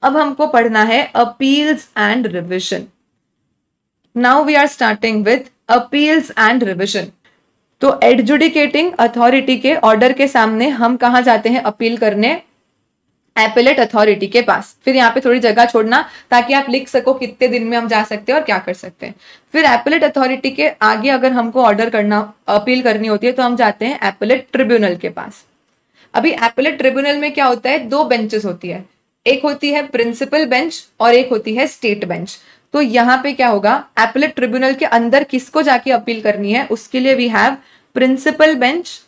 अब हमको पढ़ना है appeals and revision. Now we are starting with appeals and revision. तो एडजुडिकेटिंग अथॉरिटी के ऑर्डर के सामने हम कहाँ जाते हैं अपील करने? एपेलेट अथॉरिटी के पास। फिर यहाँ पे थोड़ी जगह छोड़ना ताकि आप लिख सको कितने दिन में हम जा सकते हैं और क्या कर सकते हैं। फिर एपेलेट अथॉरिटी के आगे अगर हमको ऑर्डर करना, अपील करनी होती है तो हम जाते हैं एपेलेट ट्रिब्यूनल के पास। अभी एपेलेट ट्रिब्यूनल में क्या होता है, दो बेंचेस होती है, एक होती है प्रिंसिपल बेंच और एक होती है स्टेट बेंच। तो यहाँ पे क्या होगा, एपेलेट ट्रिब्यूनल के अंदर किसको जाके अपील करनी है, उसके लिए we have principal bench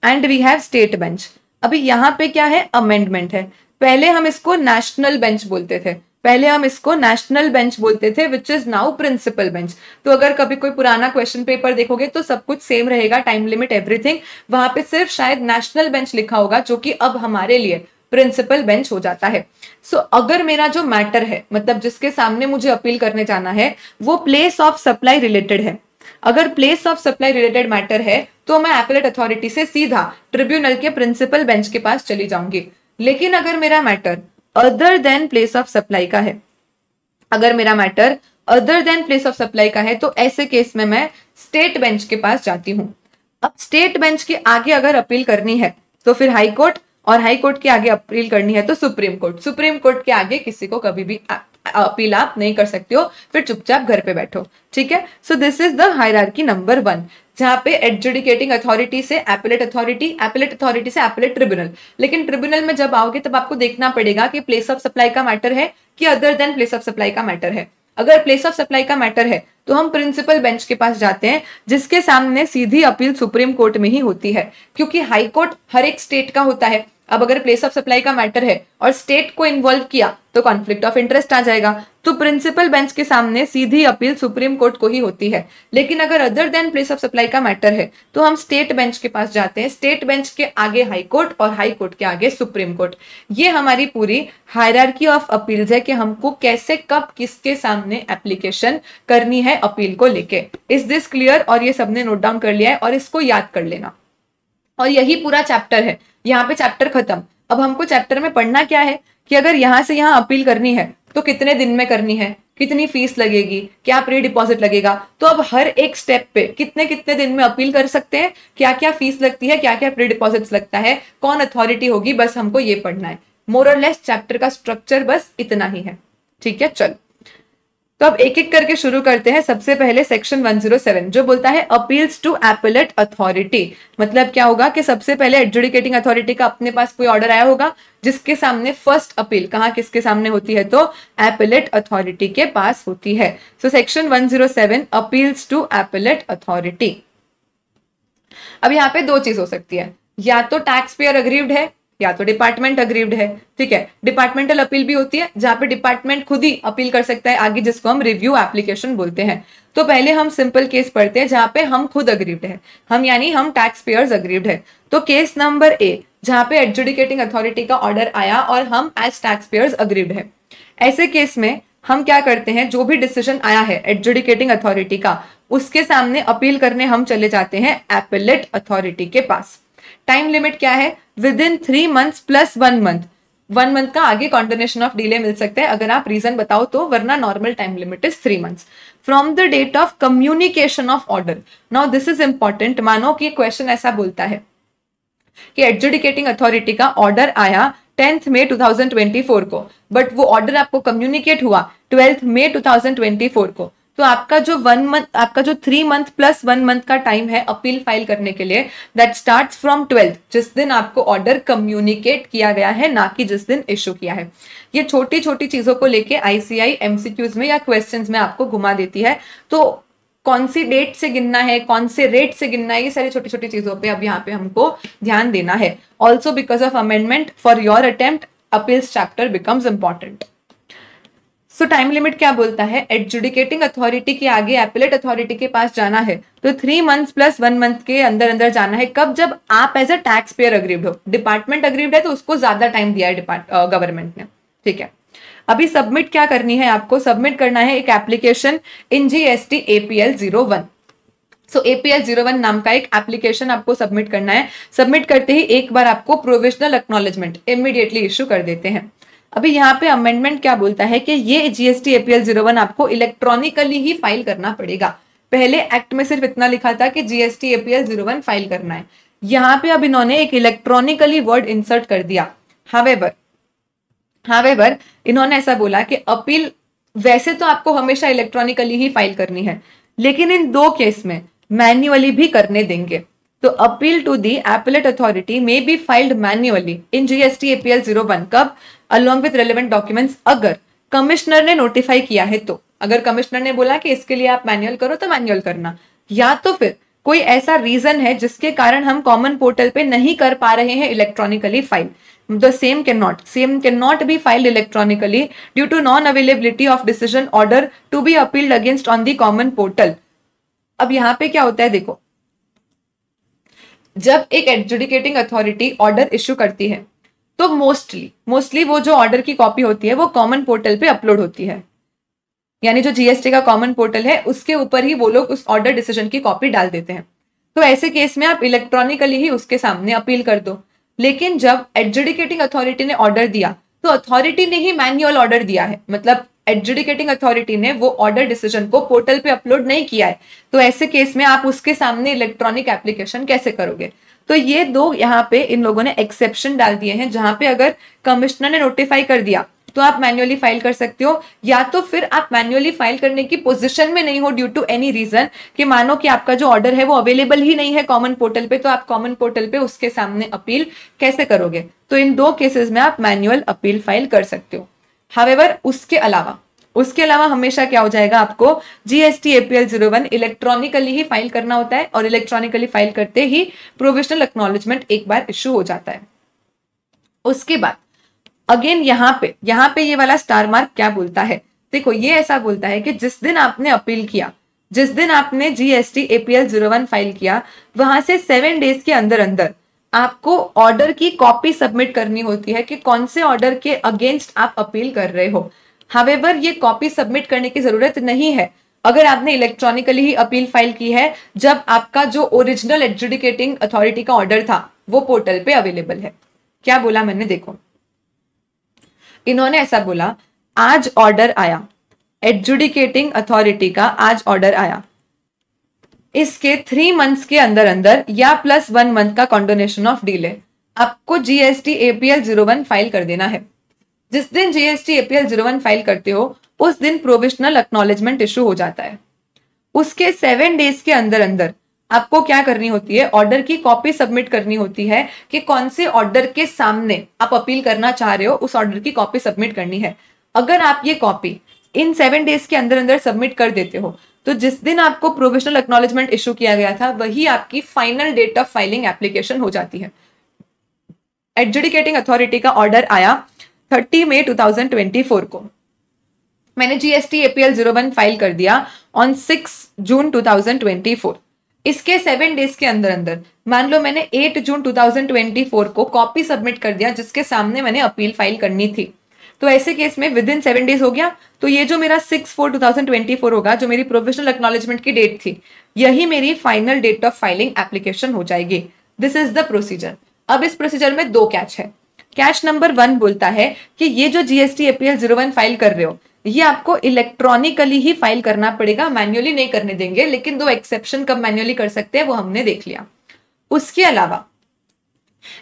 and we have state bench. अभी यहाँ पे क्या है, अमेंडमेंट है। पहले हम इसको नेशनल बेंच बोलते थे, which is now principal bench. तो अगर कभी कोई पुराना क्वेश्चन पेपर देखोगे तो सब कुछ सेम रहेगा, टाइम लिमिट एवरीथिंग, वहां पे सिर्फ शायद नेशनल बेंच लिखा होगा, जो कि अब हमारे लिए प्रिंसिपल बेंच हो जाता है। सो अगर मेरा जो मैटर है, मतलब जिसके सामने मुझे अपील करने जाना है, वो प्लेस ऑफ सप्लाई रिलेटेड है, अगर place of supply related matter है तो मैं एपेलेट अथॉरिटी से सीधा ट्रिब्यूनल के प्रिंसिपल बेंच के पास चली जाऊंगी। लेकिन अगर मेरा matter other than place of supply का है, तो ऐसे केस में मैं स्टेट बेंच के पास जाती हूँ। अब स्टेट बेंच के आगे अगर अपील करनी है तो फिर हाई कोर्ट, और हाई कोर्ट के आगे अपील करनी है तो सुप्रीम कोर्ट के आगे किसी को कभी भी अपील आप नहीं कर सकते हो, फिर चुपचाप घर पे बैठो। ठीक है, सो this is the hierarchy number 1, जहां पे एडजुडिकेटिंग अथॉरिटी से एपेलेट अथॉरिटी, एपेलेट अथॉरिटी से एपेलेट ट्रिब्यूनल। लेकिन ट्रिब्यूनल में जब आओगे तब आपको देखना पड़ेगा कि प्लेस ऑफ सप्लाई का मैटर है कि other than place of supply का मैटर है। अगर प्लेस ऑफ सप्लाई का मैटर है तो हम प्रिंसिपल बेंच के पास जाते हैं, जिसके सामने सीधी अपील सुप्रीम कोर्ट में ही होती है, क्योंकि हाई कोर्ट हर एक स्टेट का होता है। अब अगर प्लेस ऑफ सप्लाई का मैटर है और स्टेट को इन्वॉल्व किया तो कॉन्फ्लिक्ट ऑफ इंटरेस्ट आ जाएगा, तो प्रिंसिपल बेंच के सामने सीधी अपील सुप्रीम कोर्ट को ही होती है। लेकिन अगर other than place of supply का मैटर है तो हम स्टेट बेंच के पास जाते हैं, स्टेट बेंच के आगे हाई कोर्ट और हाई कोर्ट के आगे सुप्रीम कोर्ट। ये हमारी पूरी हायरार्की ऑफ अपील्स है कि हमको कैसे कब किसके सामने एप्लीकेशन करनी है अपील को लेके। Is this clear? और ये सबने नोट डाउन कर लिया है और इसको याद कर लेना। और यही पूरा चैप्टर है, यहाँ पे चैप्टर खत्म। अब हमको चैप्टर में पढ़ना क्या है कि अगर यहाँ से यहाँ अपील करनी है तो कितने दिन में करनी है, कितनी फीस लगेगी, क्या प्री डिपॉजिट लगेगा। तो अब हर एक स्टेप पे कितने कितने दिन में अपील कर सकते हैं, क्या क्या फीस लगती है, क्या क्या प्री डिपॉजिट लगता है, कौन अथॉरिटी होगी, बस हमको ये पढ़ना है। मोर और लेस चैप्टर का स्ट्रक्चर बस इतना ही है। ठीक है, चलो तो अब एक एक करके शुरू करते हैं। सबसे पहले सेक्शन 107 जो बोलता है अपील्स टू एपेलेट अथॉरिटी। मतलब क्या होगा कि सबसे पहले एडजुडिकेटिंग अथॉरिटी का अपने पास कोई ऑर्डर आया होगा जिसके सामने फर्स्ट अपील कहाँ किसके सामने होती है, तो एपेलेट अथॉरिटी के पास होती है। So section 107 appeals to appellate authority. अब यहाँ पे दो चीज हो सकती है, या तो टैक्स पेयर अग्रीव्ड है या तो डिपार्टमेंट अग्रीव्ड है। ठीक है, डिपार्टमेंटल अपील भी होती है जहां पे डिपार्टमेंट खुद ही अपील कर सकता है आगे, जिसको हम रिव्यू एप्लीकेशन बोलते हैं। तो पहले हम सिंपल केस पढ़ते हैं जहां पे हम खुद अग्रीव्ड है, हम यानी हम टैक्स पेयर्स अग्रीव्ड है। तो केस नंबर ए जहां पे एडजुडिकेटिंग अथॉरिटी का ऑर्डर आया और हम एज टैक्स पेयर्स अग्रीव्ड है। ऐसे केस में हम क्या करते हैं, जो भी डिसीजन आया है एडजुडिकेटिंग अथॉरिटी का, उसके सामने अपील करने हम चले जाते हैं एपेलेट अथॉरिटी के पास। टाइम लिमिट क्या है, with in 3 months plus 1 month। 1 month का आगे कॉन्टिन्यूशन ऑफ डिले मिल सकता है अगर आप रीजन बताओ तो, वरना normal time limit is 3 months from the date of communication of order. Now this is important. मानो कि क्वेश्चन ऐसा बोलता है कि एडजुडिकेटिंग अथॉरिटी का ऑर्डर आया 10th May 2024 को, बट वो ऑर्डर आपको कम्युनिकेट हुआ 12th May 2024 को। तो आपका जो 1 month, आपका जो 3 month प्लस 1 month का टाइम है अपील फाइल करने के लिए, दैट स्टार्ट्स फ्रॉम 12th, जिस दिन आपको ऑर्डर कम्युनिकेट किया गया है, ना कि जिस दिन इशू किया है। ये छोटी छोटी चीजों को लेके आईसीआई एमसीक्यूज में या क्वेश्चंस में आपको घुमा देती है। तो कौन सी डेट से गिनना है, कौन से रेट से गिनना है, ये सारी छोटी छोटी चीजों पे अब यहाँ पे हमको ध्यान देना है। Also because of amendment for your attempt appeals chapter becomes important. So time limit क्या बोलता है, एडजुडिकेटिंग अथॉरिटी के आगे एपेलेट अथॉरिटी के पास जाना है तो 3 months प्लस 1 month के अंदर अंदर जाना है। कब, जब आप as a tax payer aggrieved हो। डिपार्टमेंट अग्रीव्ड है तो उसको ज्यादा टाइम दिया है गवर्नमेंट ने। ठीक है, अभी सबमिट क्या करनी है आपको, सबमिट करना है एक application in GST APL 01। So APL 01 नाम का एक एप्लीकेशन आपको सबमिट करना है। सबमिट करते ही एक बार आपको प्रोविजनल एक्नॉलेजमेंट इमीडिएटली इश्यू कर देते हैं। अभी यहाँ पे अमेंडमेंट क्या बोलता है कि ये जीएसटी एपीएल 01 आपको इलेक्ट्रॉनिकली ही फाइल करना पड़ेगा। पहले एक्ट में सिर्फ इतना लिखा था कि जीएसटी एपीएल 01 फाइल करना है, यहाँ पे अब इन्होंने एक इलेक्ट्रॉनिकली वर्ड इंसर्ट कर दिया। हावेवर इन्होंने ऐसा बोला कि अपील वैसे तो आपको हमेशा इलेक्ट्रॉनिकली ही फाइल करनी है, लेकिन इन 2 केस में मैन्युअली भी करने देंगे। तो appeal to the appellate authority may be filed manually in GST APL 01 कब अलॉन्ग विथ रेलेवेंट डॉक्यूमेंट्स, अगर कमिश्नर ने नोटिफाई किया है तो। अगर कमिश्नर ने बोला कि इसके लिए आप मैन्युअल करो तो मैन्युअल करना, या तो फिर कोई ऐसा रीजन है जिसके कारण हम कॉमन पोर्टल पे नहीं कर पा रहे हैं electronically file. The same cannot be filed electronically due to non-availability of decision order to be appealed against on the common portal। अब यहाँ पे क्या होता है देखो, जब एक एडजुडिकेटिंग अथॉरिटी ऑर्डर इश्यू करती है तो मोस्टली वो जो ऑर्डर की कॉपी होती है वो कॉमन पोर्टल पे अपलोड होती है, यानी जो जीएसटी का कॉमन पोर्टल है उसके ऊपर ही वो लोग उस ऑर्डर डिसीजन की कॉपी डाल देते हैं। तो ऐसे केस में आप इलेक्ट्रॉनिकली ही उसके सामने अपील कर दो। लेकिन जब एडजुडिकेटिंग अथॉरिटी ने ऑर्डर दिया तो अथॉरिटी ने ही मैन्युअल ऑर्डर दिया है, मतलब एडजुडिकेटिंग अथॉरिटी ने वो ऑर्डर डिसीजन को पोर्टल पे अपलोड नहीं किया है। तो ऐसे केस में आप उसके सामने इलेक्ट्रॉनिक एप्लीकेशन कैसे करोगे? तो ये 2 यहाँ पे इन लोगों ने एक्सेप्शन डाल दिए हैं, जहां पे अगर कमिश्नर ने नोटिफाई कर दिया तो आप मैन्युअली फाइल कर सकते हो, या तो फिर आप मैन्युअली फाइल करने की पोजीशन में नहीं हो ड्यू टू एनी रीजन, कि मानो कि आपका जो ऑर्डर है वो अवेलेबल ही नहीं है कॉमन पोर्टल पे, तो आप कॉमन पोर्टल पे उसके सामने अपील कैसे करोगे? तो इन 2 केसेस में आप मैन्युअल अपील फाइल कर सकते हो। हावेवर उसके अलावा हमेशा क्या हो जाएगा, आपको जीएसटी एपीएल 01 इलेक्ट्रॉनिकली ही फाइल करना होता है, और इलेक्ट्रॉनिकली फाइल करते ही प्रोविजनल एक्नॉलेजमेंट एक बार इश्यू हो जाता है। उसके बाद अगेन यहाँ पे ये वाला स्टार मार्क क्या बोलता है, देखो ये ऐसा बोलता है कि जिस दिन आपने अपील किया, जिस दिन आपने जीएसटी एपीएल 01 फाइल किया, वहां से 7 डेज के अंदर अंदर आपको ऑर्डर की कॉपी सबमिट करनी होती है कि कौन से ऑर्डर के अगेंस्ट आप अपील कर रहे हो। हावेवर ये कॉपी सबमिट करने की जरूरत नहीं है अगर आपने इलेक्ट्रॉनिकली ही अपील फाइल की है, जब आपका जो ओरिजिनल एडजुडिकेटिंग अथॉरिटी का ऑर्डर था वो पोर्टल पे अवेलेबल है। क्या बोला मैंने, देखो इन्होंने ऐसा बोला, आज ऑर्डर आया, एडजुडिकेटिंग अथॉरिटी का आज ऑर्डर आया, इसके 3 मंथ्स के अंदर अंदर या +1 मंथ का कंडोनेशन ऑफ डिले आपको जीएसटी एपीएल 01 फाइल कर देना है। जिस दिन जीएसटी एपीएल 01 फाइल करते हो उस दिन प्रोविजनल एक्नॉलेजमेंट इशू हो जाता है। उसके 7 डेज के अंदर अंदर आपको क्या करनी होती है, ऑर्डर की कॉपी सबमिट करनी होती है कि कौन से ऑर्डर के सामने आप अपील करना चाह रहे हो, उस ऑर्डर की कॉपी सबमिट करनी है। अगर आप ये कॉपी इन 7 डेज के अंदर अंदर सबमिट कर देते हो तो जिस दिन आपको प्रोविजनल एक्नॉलेजमेंट इशू किया गया था वही आपकी final date of filing application हो जाती है। एडजुडिकेटिंग अथॉरिटी का ऑर्डर आया 30 मई 2024 को, मैंने जीएसटी एपीएल 01 फाइल कर दिया ऑन 6 जून 2024। इसके 7 डेज के अंदर अंदर मान लो मैंने 8 जून 2024 को कॉपी सबमिट कर दिया जिसके सामने मैंने अपील फाइल करनी थी, तो ऐसे केस में विद इन 7 डेज हो गया। तो ये जो मेरा 6/4/2024 होगा, जो मेरी प्रोविजनल एक्नॉलेजमेंट की डेट थी, यही मेरी final date of filing application हो जाएगी। This is the procedure. अब इस प्रोसीजर में 2 कैच है। कैच नंबर 1 बोलता है कि ये जो जीएसटी एपीएल 01 फाइल कर रहे हो ये आपको इलेक्ट्रॉनिकली ही फाइल करना पड़ेगा, मैन्युअली नहीं करने देंगे। लेकिन 2 एक्सेप्शन कब मैन्युअली कर सकते हैं वो हमने देख लिया। उसके अलावा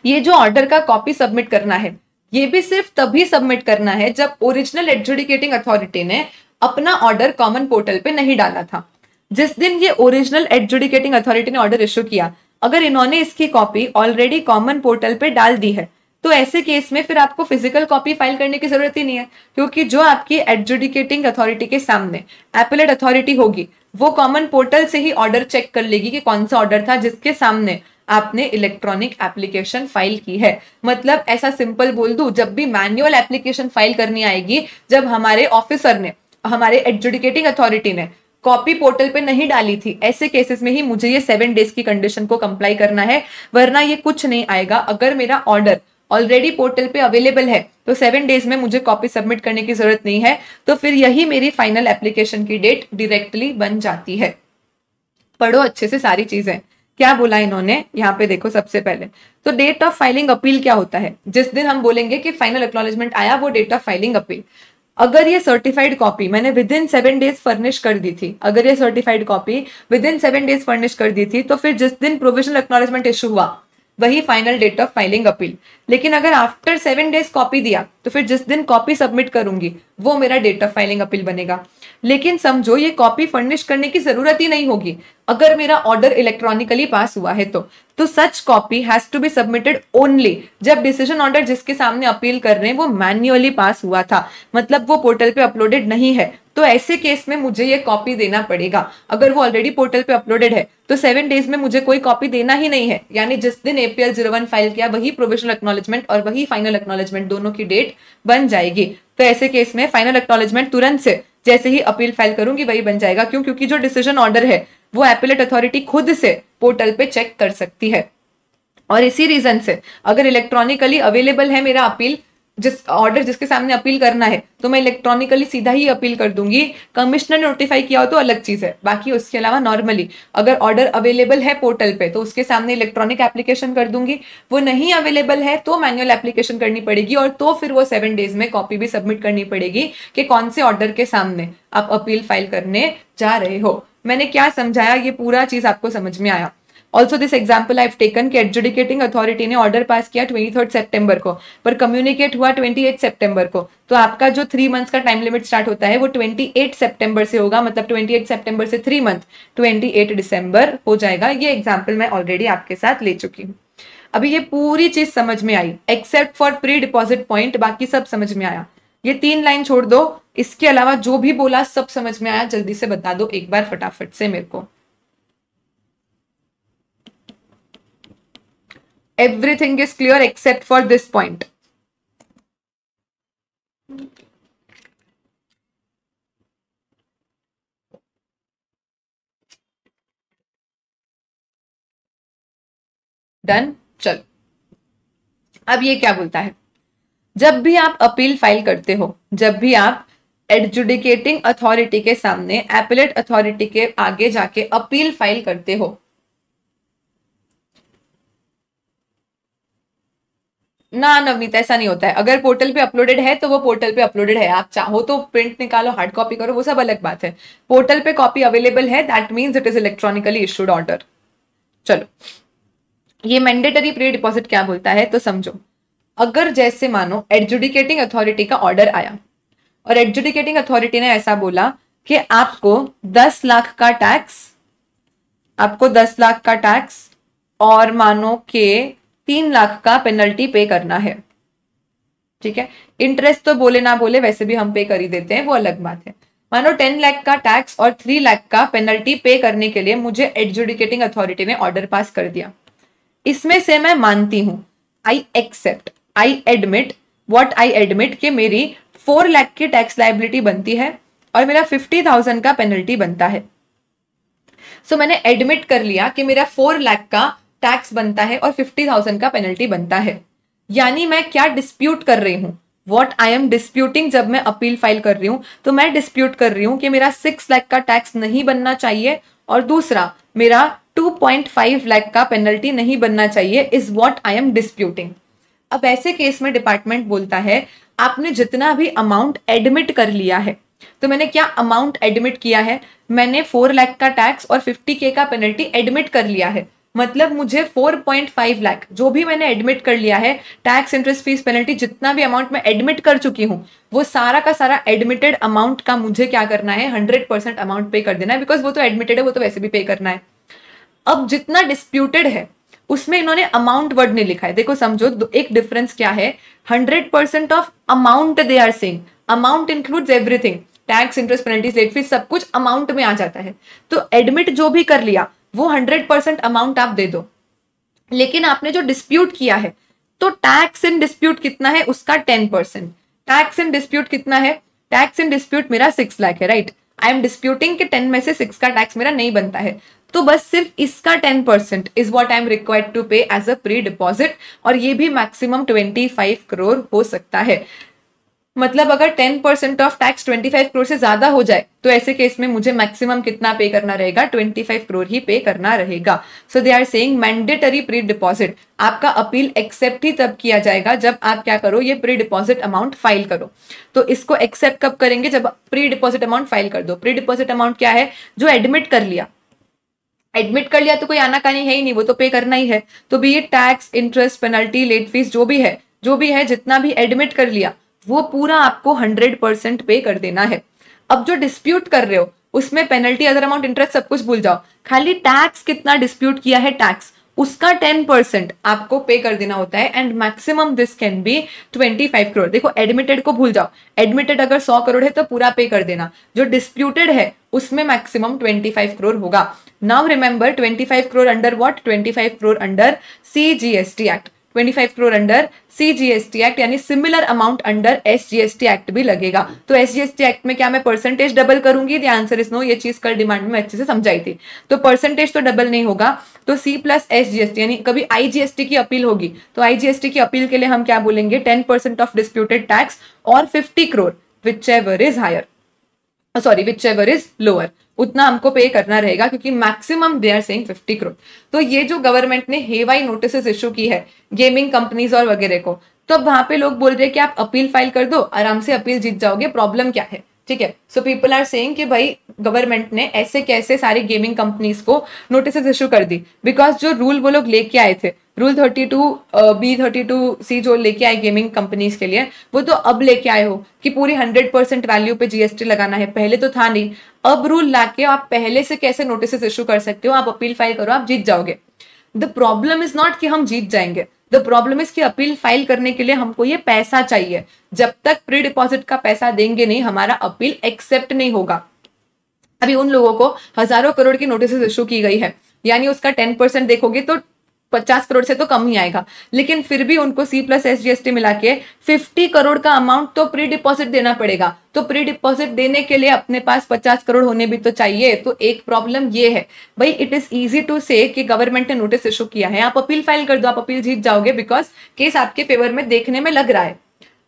ये जो ऑर्डर का कॉपी सबमिट करना है ये भी सिर्फ तभी सबमिट करना है जब ओरिजिनल एडजुडिकेटिंग अथॉरिटी ने अपना ऑर्डर कॉमन पोर्टल पे नहीं डाला था। जिस दिन ये ओरिजिनल एडजुडिकेटिंग अथॉरिटी ने ऑर्डर इश्यू किया, अगर इन्होंने इसकी कॉपी ऑलरेडी कॉमन पोर्टल पे डाल दी है तो ऐसे केस में फिर आपको फिजिकल कॉपी फाइल करने की जरूरत ही नहीं है, क्योंकि जो आपकी एडजुडिकेटिंग अथॉरिटी के सामने एपेलेट अथॉरिटी होगी वो कॉमन पोर्टल से ही ऑर्डर चेक कर लेगी कि कौन सा ऑर्डर था जिसके सामने आपने इलेक्ट्रॉनिक एप्लीकेशन फाइल की है। मतलब ऐसा सिंपल बोल दूं, जब भी मैन्युअल एप्लीकेशन फाइल करनी आएगी, जब हमारे ऑफिसर ने, हमारे एडजुडिकेटिंग अथॉरिटी ने कॉपी पोर्टल पे नहीं डाली थी, ऐसे केसेस में ही मुझे ये 7 डेज की कंडीशन को कंप्लाई करना है, वरना ये कुछ नहीं आएगा। अगर मेरा ऑर्डर ऑलरेडी पोर्टल पे अवेलेबल है तो 7 डेज में मुझे कॉपी सबमिट करने की जरूरत नहीं है, तो फिर यही मेरी फाइनल एप्लीकेशन की डेट डायरेक्टली बन जाती है। पढ़ो अच्छे से सारी चीजें। क्या बोला इन्होंने यहाँ पे देखो सबसे पहले। तो डेट ऑफ फाइलिंग अपील क्या होता है, जिस दिन हम बोलेंगे कि फाइनल एक्नॉलेजमेंट आया वो डेट ऑफ फाइलिंग अपील। अगर ये सर्टिफाइड कॉपी मैंने विद इन 7 डेज फर्निश कर दी थी, अगर ये certified copy with in 7 days furnish कर दी थी, तो फिर जिस दिन प्रोविजनल एक्नॉलेजमेंट इशू हुआ वही final date of filing appeal. लेकिन अगर आफ्टर 7 डेज कॉपी दिया तो फिर जिस दिन कॉपी सबमिट करूंगी वो मेरा डेट ऑफ फाइलिंग अपील बनेगा। लेकिन समझो ये कॉपी फर्निश करने की जरूरत ही नहीं होगी अगर मेरा ऑर्डर इलेक्ट्रॉनिकली पास हुआ है तो such copy has to be submitted only जब डिसीजन ऑर्डर जिसके सामने अपील कर रहे हैं वो मैन्युअली पास हुआ था, मतलब वो पोर्टल पे अपलोडेड नहीं है। तो ऐसे केस में मुझे ये कॉपी देना पड़ेगा। अगर वो ऑलरेडी पोर्टल पे अपलोडेड है तो 7 डेज में मुझे कोई कॉपी देना ही नहीं है, यानी जिस दिन APL 01 फाइल किया वही प्रोविजनल एक्नॉलेजमेंट और वही फाइनल एक्नॉलेजमेंट दोनों की डेट बन जाएगी। तो ऐसे केस में फाइनल एक्नॉलेजमेंट तुरंत से जैसे ही अपील फाइल करूंगी वही बन जाएगा। क्यों? क्योंकि जो डिसीजन ऑर्डर है वो एपेलेट अथॉरिटी खुद से पोर्टल पे चेक कर सकती है। और इसी रीजन से अगर इलेक्ट्रॉनिकली अवेलेबल है मेरा अपील, जिस ऑर्डर जिसके सामने अपील करना है, तो मैं इलेक्ट्रॉनिकली सीधा ही अपील कर दूंगी। कमिश्नर ने नोटिफाई किया हो तो अलग चीज है, बाकी उसके अलावा नॉर्मली अगर ऑर्डर अवेलेबल है पोर्टल पे तो उसके सामने इलेक्ट्रॉनिक एप्लीकेशन कर दूंगी। वो नहीं अवेलेबल है तो मैनुअल एप्लीकेशन करनी पड़ेगी और तो फिर वो 7 डेज में कॉपी भी सबमिट करनी पड़ेगी कि कौन से ऑर्डर के सामने आप अपील फाइल करने जा रहे हो। मैंने क्या समझाया ये पूरा चीज आपको समझ में आया। Also this example I taken कि एडजुडिकेटिंग अथॉरिटी ने ऑर्डर पास किया 23 सितंबर को, पर कम्युनिकेट हुआ 28 सितंबर को, तो आपका जो 3 मंथ्स का टाइम लिमिट स्टार्ट होता है वो 28 सितंबर से होगा। मतलब 28 सितंबर से 3 मंथ 28 दिसंबर हो जाएगा। ये एग्जाम्पल मैं ऑलरेडी आपके साथ ले चुकी हूँ। अभी ये पूरी चीज समझ में I except for pre deposit point, बाकी सब समझ में आया। ये 3 लाइन छोड़ दो, इसके अलावा जो भी बोला सब समझ में आया। जल्दी से बता दो एक बार फटाफट से मेरे को। Everything is clear except for this point. Done. चलो अब ये क्या बोलता है, जब भी आप अपील फाइल करते हो, जब भी आप एडजुडिकेटिंग अथॉरिटी के सामने एपेलेट अथॉरिटी के आगे जाके अपील फाइल करते हो, ना नवनीत ऐसा नहीं होता है। अगर पोर्टल पे अपलोडेड है तो वो पोर्टल पे अपलोडेड है, आप चाहो तो प्रिंट निकालो हार्ड कॉपी करो वो सब अलग बात है। पोर्टल पे कॉपी अवेलेबल है that means it is electronically issued order. चलो ये मैंडेटरी प्री डिपॉजिट क्या बोलता है तो समझो। अगर जैसे मानो एडजुडिकेटिंग अथॉरिटी का ऑर्डर आया और एडजुडिकेटिंग अथॉरिटी ने ऐसा बोला कि आपको 10 लाख का टैक्स, आपको 10 लाख का टैक्स और मानो के 3 लाख का पेनल्टी पे करना है, ठीक है। इंटरेस्ट तो बोले ना बोले वैसे भी हम पे कर ही देते हैं, वो अलग बात है। मानो 10 लाख का टैक्स और 3 लाख का पेनल्टी पे करने के लिए मुझे एडजुडिकेटिंग अथॉरिटी ने ऑर्डर पास कर दिया। इसमें से मैं मानती हूं, I accept, I admit, what I admit कि मेरी 4 लाख की टैक्स लाइबिलिटी बनती है और मेरा 50,000 का पेनल्टी बनता है। सो मैंने एडमिट कर लिया कि मेरा 4 लाख का टैक्स बनता है और 50,000 का पेनल्टी बनता है। यानी मैं क्या डिस्प्यूट कर रही हूं, व्हाट आई एम डिस्प्यूटिंग। जब मैं अपील फाइल कर रही हूं तो मैं डिस्प्यूट कर रही हूं कि मेरा 6 लाख का टैक्स नहीं बनना चाहिए और दूसरा मेरा 2.5 लाख का पेनल्टी नहीं बनना चाहिए, is what I M disputing. अब ऐसे केस में डिपार्टमेंट बोलता है आपने जितना भी अमाउंट एडमिट कर लिया है, तो मैंने क्या अमाउंट एडमिट किया है, मैंने 4 लाख का टैक्स और 50K का पेनल्टी एडमिट कर लिया है। मतलब मुझे 4.5 लाख जो भी मैंने एडमिट कर लिया है, टैक्स इंटरेस्ट फीस पेनल्टी जितना भी अमाउंट मैं एडमिट कर चुकी हूं, वो सारा का सारा एडमिटेड अमाउंट का मुझे क्या करना है, 100% अमाउंट पे कर देना है, बिकॉज वो तो एडमिटेड है, वो तो वैसे भी पे करना है। अब जितना डिस्प्यूटेड है उसमें इन्होंने अमाउंट वर्ड नहीं लिखा है। देखो समझो एक डिफरेंस क्या है, 100% of amount they are saying, amount includes everything, tax interest penalties late fees सब कुछ अमाउंट में आ जाता है। तो एडमिट जो भी कर लिया वो 100% अमाउंट आप दे दो। लेकिन आपने जो डिस्प्यूट किया है, तो टैक्स इन डिस्प्यूट कितना है उसका 10%। टैक्स इन डिस्प्यूट कितना है, टैक्स इन डिस्प्यूट मेरा 6 लाख है, राइट। आई एम डिस्प्यूटिंग कि 10 में से 6 का टैक्स मेरा नहीं बनता है, तो बस सिर्फ इसका 10% is what I am required to pay as a pre deposit, और ये भी मैक्सिमम 25 करोड़ हो सकता है। मतलब अगर 10% ऑफ टैक्स 25 करोड़ से ज्यादा हो जाए तो ऐसे केस में मुझे मैक्सिमम कितना पे करना रहेगा, 25 करोड़ ही पे करना रहेगा। So they are saying mandatory pre deposit, आपका अपील एक्सेप्ट ही तब किया जाएगा जब आप क्या करो, ये प्री डिपॉजिट अमाउंट फाइल करो। तो इसको एक्सेप्ट कब करेंगे, जब प्री डिपॉजिट अमाउंट फाइल कर दो। प्री डिपॉजिट अमाउंट क्या है, जो एडमिट कर लिया, एडमिट कर लिया तो कोई आनाकानी है ही नहीं, वो तो पे करना ही है। तो be it tax, interest, penalty, late fees, जो भी है जितना भी एडमिट कर लिया वो पूरा आपको 100% पे कर देना है। अब जो डिस्प्यूट कर रहे हो उसमें पेनल्टी, अदर अमाउंट, इंटरेस्ट सब कुछ भूल जाओ, खाली टैक्स कितना डिस्प्यूट किया है टैक्स, उसका 10% आपको पे कर देना होता है। And maximum this can be 25 crore. देखो एडमिटेड को भूल जाओ, एडमिटेड अगर 100 करोड़ है तो पूरा पे कर देना, जो डिस्प्यूटेड है उसमें मैक्सिमम 25 करोड़ होगा। Now remember 25 crore under what, 25 crore under CGST act, 25 crore under CGST act, यानी similar amount under SGST act भी लगेगा। तो SGST एक्ट में क्या मैं परसेंटेज डबल करूंगी, द आंसर इज नो। ये चीज कल डिमांड में अच्छे से समझाई थी। तो परसेंटेज तो डबल नहीं होगा, तो C प्लस SGST, यानी कभी IGST की अपील होगी तो IGST की अपील के लिए हम क्या बोलेंगे, 10% ऑफ डिस्प्यूटेड टैक्स और 50 crore whichever is higher, sorry whichever is lower, उतना हमको पे करना रहेगा, क्योंकि maximum they are saying 50 crore. तो ये जो गवर्नमेंट ने हेवाई नोटिस इशू की है गेमिंग कंपनीज और वगैरह को, तो अब वहां पे लोग बोल रहे हैं कि आप अपील फाइल कर दो, आराम से अपील जीत जाओगे, प्रॉब्लम क्या है, ठीक है। सो पीपल आर सेइंग कि भाई गवर्नमेंट ने ऐसे कैसे सारी गेमिंग कंपनीज को नोटिस इशू कर दी, बिकॉज जो रूल वो लोग लेके आए थे, रूल 32B 32C जो लेके आए गेमिंग कंपनीज के लिए, वो तो अब लेके आए हो कि पूरी 100% वैल्यू पे GST लगाना है, पहले तो था नहीं। अब रूल लाके आप पहले से कैसे नोटिस इशू कर सकते हो, आप अपील फाइल करो, आप जीत जाओगे। द प्रॉब्लम इज नॉट कि हम जीत जाएंगे, द प्रॉब्लम इज कि अपील फाइल करने के लिए हमको ये पैसा चाहिए। जब तक प्री डिपॉजिट का पैसा देंगे नहीं, हमारा अपील एक्सेप्ट नहीं होगा। अभी उन लोगों को हजारों करोड़ की नोटिस इशू की गई है, यानी उसका 10% देखोगे तो 50 करोड़ से तो कम ही आएगा, लेकिन फिर भी उनको C प्लस SGST मिला के 50 करोड़ का अमाउंट तो प्री डिपॉजिट देना पड़ेगा। तो प्री डिपॉजिट देने के लिए अपने पास 50 करोड़ होने भी तो चाहिए। तो एक प्रॉब्लम ये है भाई, इट इज इजी टू से कि गवर्नमेंट ने नोटिस इशू किया है, आप अपील फाइल कर दो, आप अपील जीत जाओगे, बिकॉज केस आपके फेवर में देखने में लग रहा है।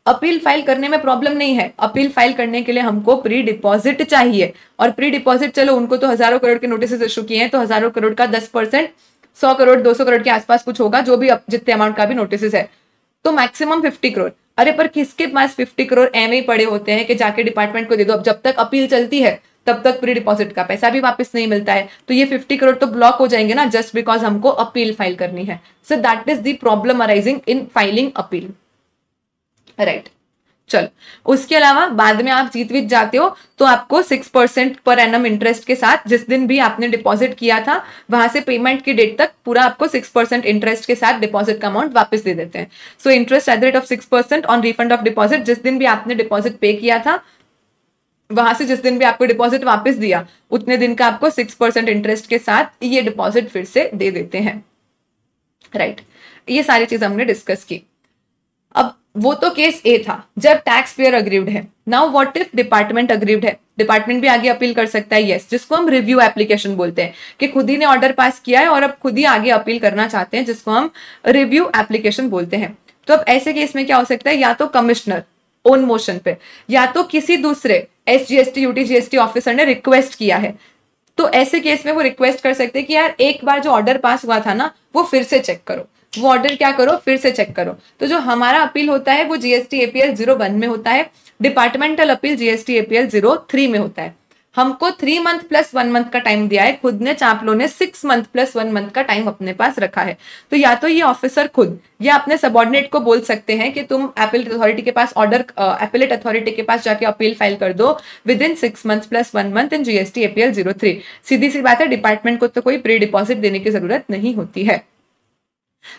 अपील फाइल करने में प्रॉब्लम नहीं है, अपील फाइल करने के लिए हमको प्री डिपॉजिट चाहिए, और प्री डिपॉजिट चलो उनको तो हजारों करोड़ के नोटिस इशू किए हैं, तो हजारों करोड़ का 10% 100 करोड़ 200 करोड़ के आसपास कुछ होगा, जो भी जितने अमाउंट का भी नोटिस है, तो मैक्सिमम 50 करोड़। अरे पर किसके पास 50 करोड़ एम ही पड़े होते हैं कि जाके डिपार्टमेंट को दे दो। अब जब तक अपील चलती है तब तक प्री डिपॉजिट का पैसा भी वापस नहीं मिलता है, तो ये 50 करोड़ तो ब्लॉक हो जाएंगे ना, जस्ट बिकॉज हमको अपील फाइल करनी है। So that is the problem arising in filing appeal, right. चलो, उसके अलावा बाद में आप जीत वित जाते हो तो आपको 6% पर एनम इंटरेस्ट के साथ, जिस दिन भी आपने डिपॉजिट किया था वहां से पेमेंट की डेट तक पूरा आपको 6% इंटरेस्ट के साथ डिपॉजिट का अमाउंट वापस दे देते हैं। So interest at the rate of 6% on refund of deposit, जिस दिन भी आपने डिपॉजिट पे किया था वहां से जिस दिन भी आपको डिपॉजिट वापस दिया उतने दिन का आपको 6% इंटरेस्ट के साथ ये डिपॉजिट फिर से दे देते हैं, राइट। ये सारी चीज हमने डिस्कस की। अब वो तो केस ए था जब टैक्स पेयर अग्रीव्ड है। Now what if department aggrieved है, डिपार्टमेंट भी आगे अपील कर सकता है, यस, जिसको हम रिव्यू एप्लीकेशन बोलते हैं, कि खुद ही ने ऑर्डर पास किया है और अब खुद ही आगे अपील करना चाहते हैं, जिसको हम रिव्यू एप्लीकेशन बोलते हैं। तो अब ऐसे केस में क्या हो सकता है, या तो कमिश्नर ओन मोशन पे, या तो किसी दूसरे SGST UTGST ऑफिसर ने रिक्वेस्ट किया है, तो ऐसे केस में वो रिक्वेस्ट कर सकते हैं कि यार एक बार जो ऑर्डर पास हुआ था ना वो फिर से चेक करो, वो ऑर्डर क्या करो फिर से चेक करो। तो जो हमारा अपील होता है वो GST APL 01 में होता है, डिपार्टमेंटल अपील GST APL 03 में होता है। हमको 3 मंथ प्लस 1 मंथ का टाइम दिया है, खुद ने चापलो ने 6 मंथ प्लस 1 मंथ का टाइम अपने पास रखा है। तो या तो ये ऑफिसर खुद या अपने सबऑर्डिनेट को बोल सकते हैं कि तुम एपेलेट अथॉरिटी के पास एपेलेट अथॉरिटी के पास जाके अपील फाइल कर दो with in 6 month plus 1 month in GST APL 03। सीधी सी बात है, डिपार्टमेंट को तो कोई प्री डिपॉजिट देने की जरूरत नहीं होती है।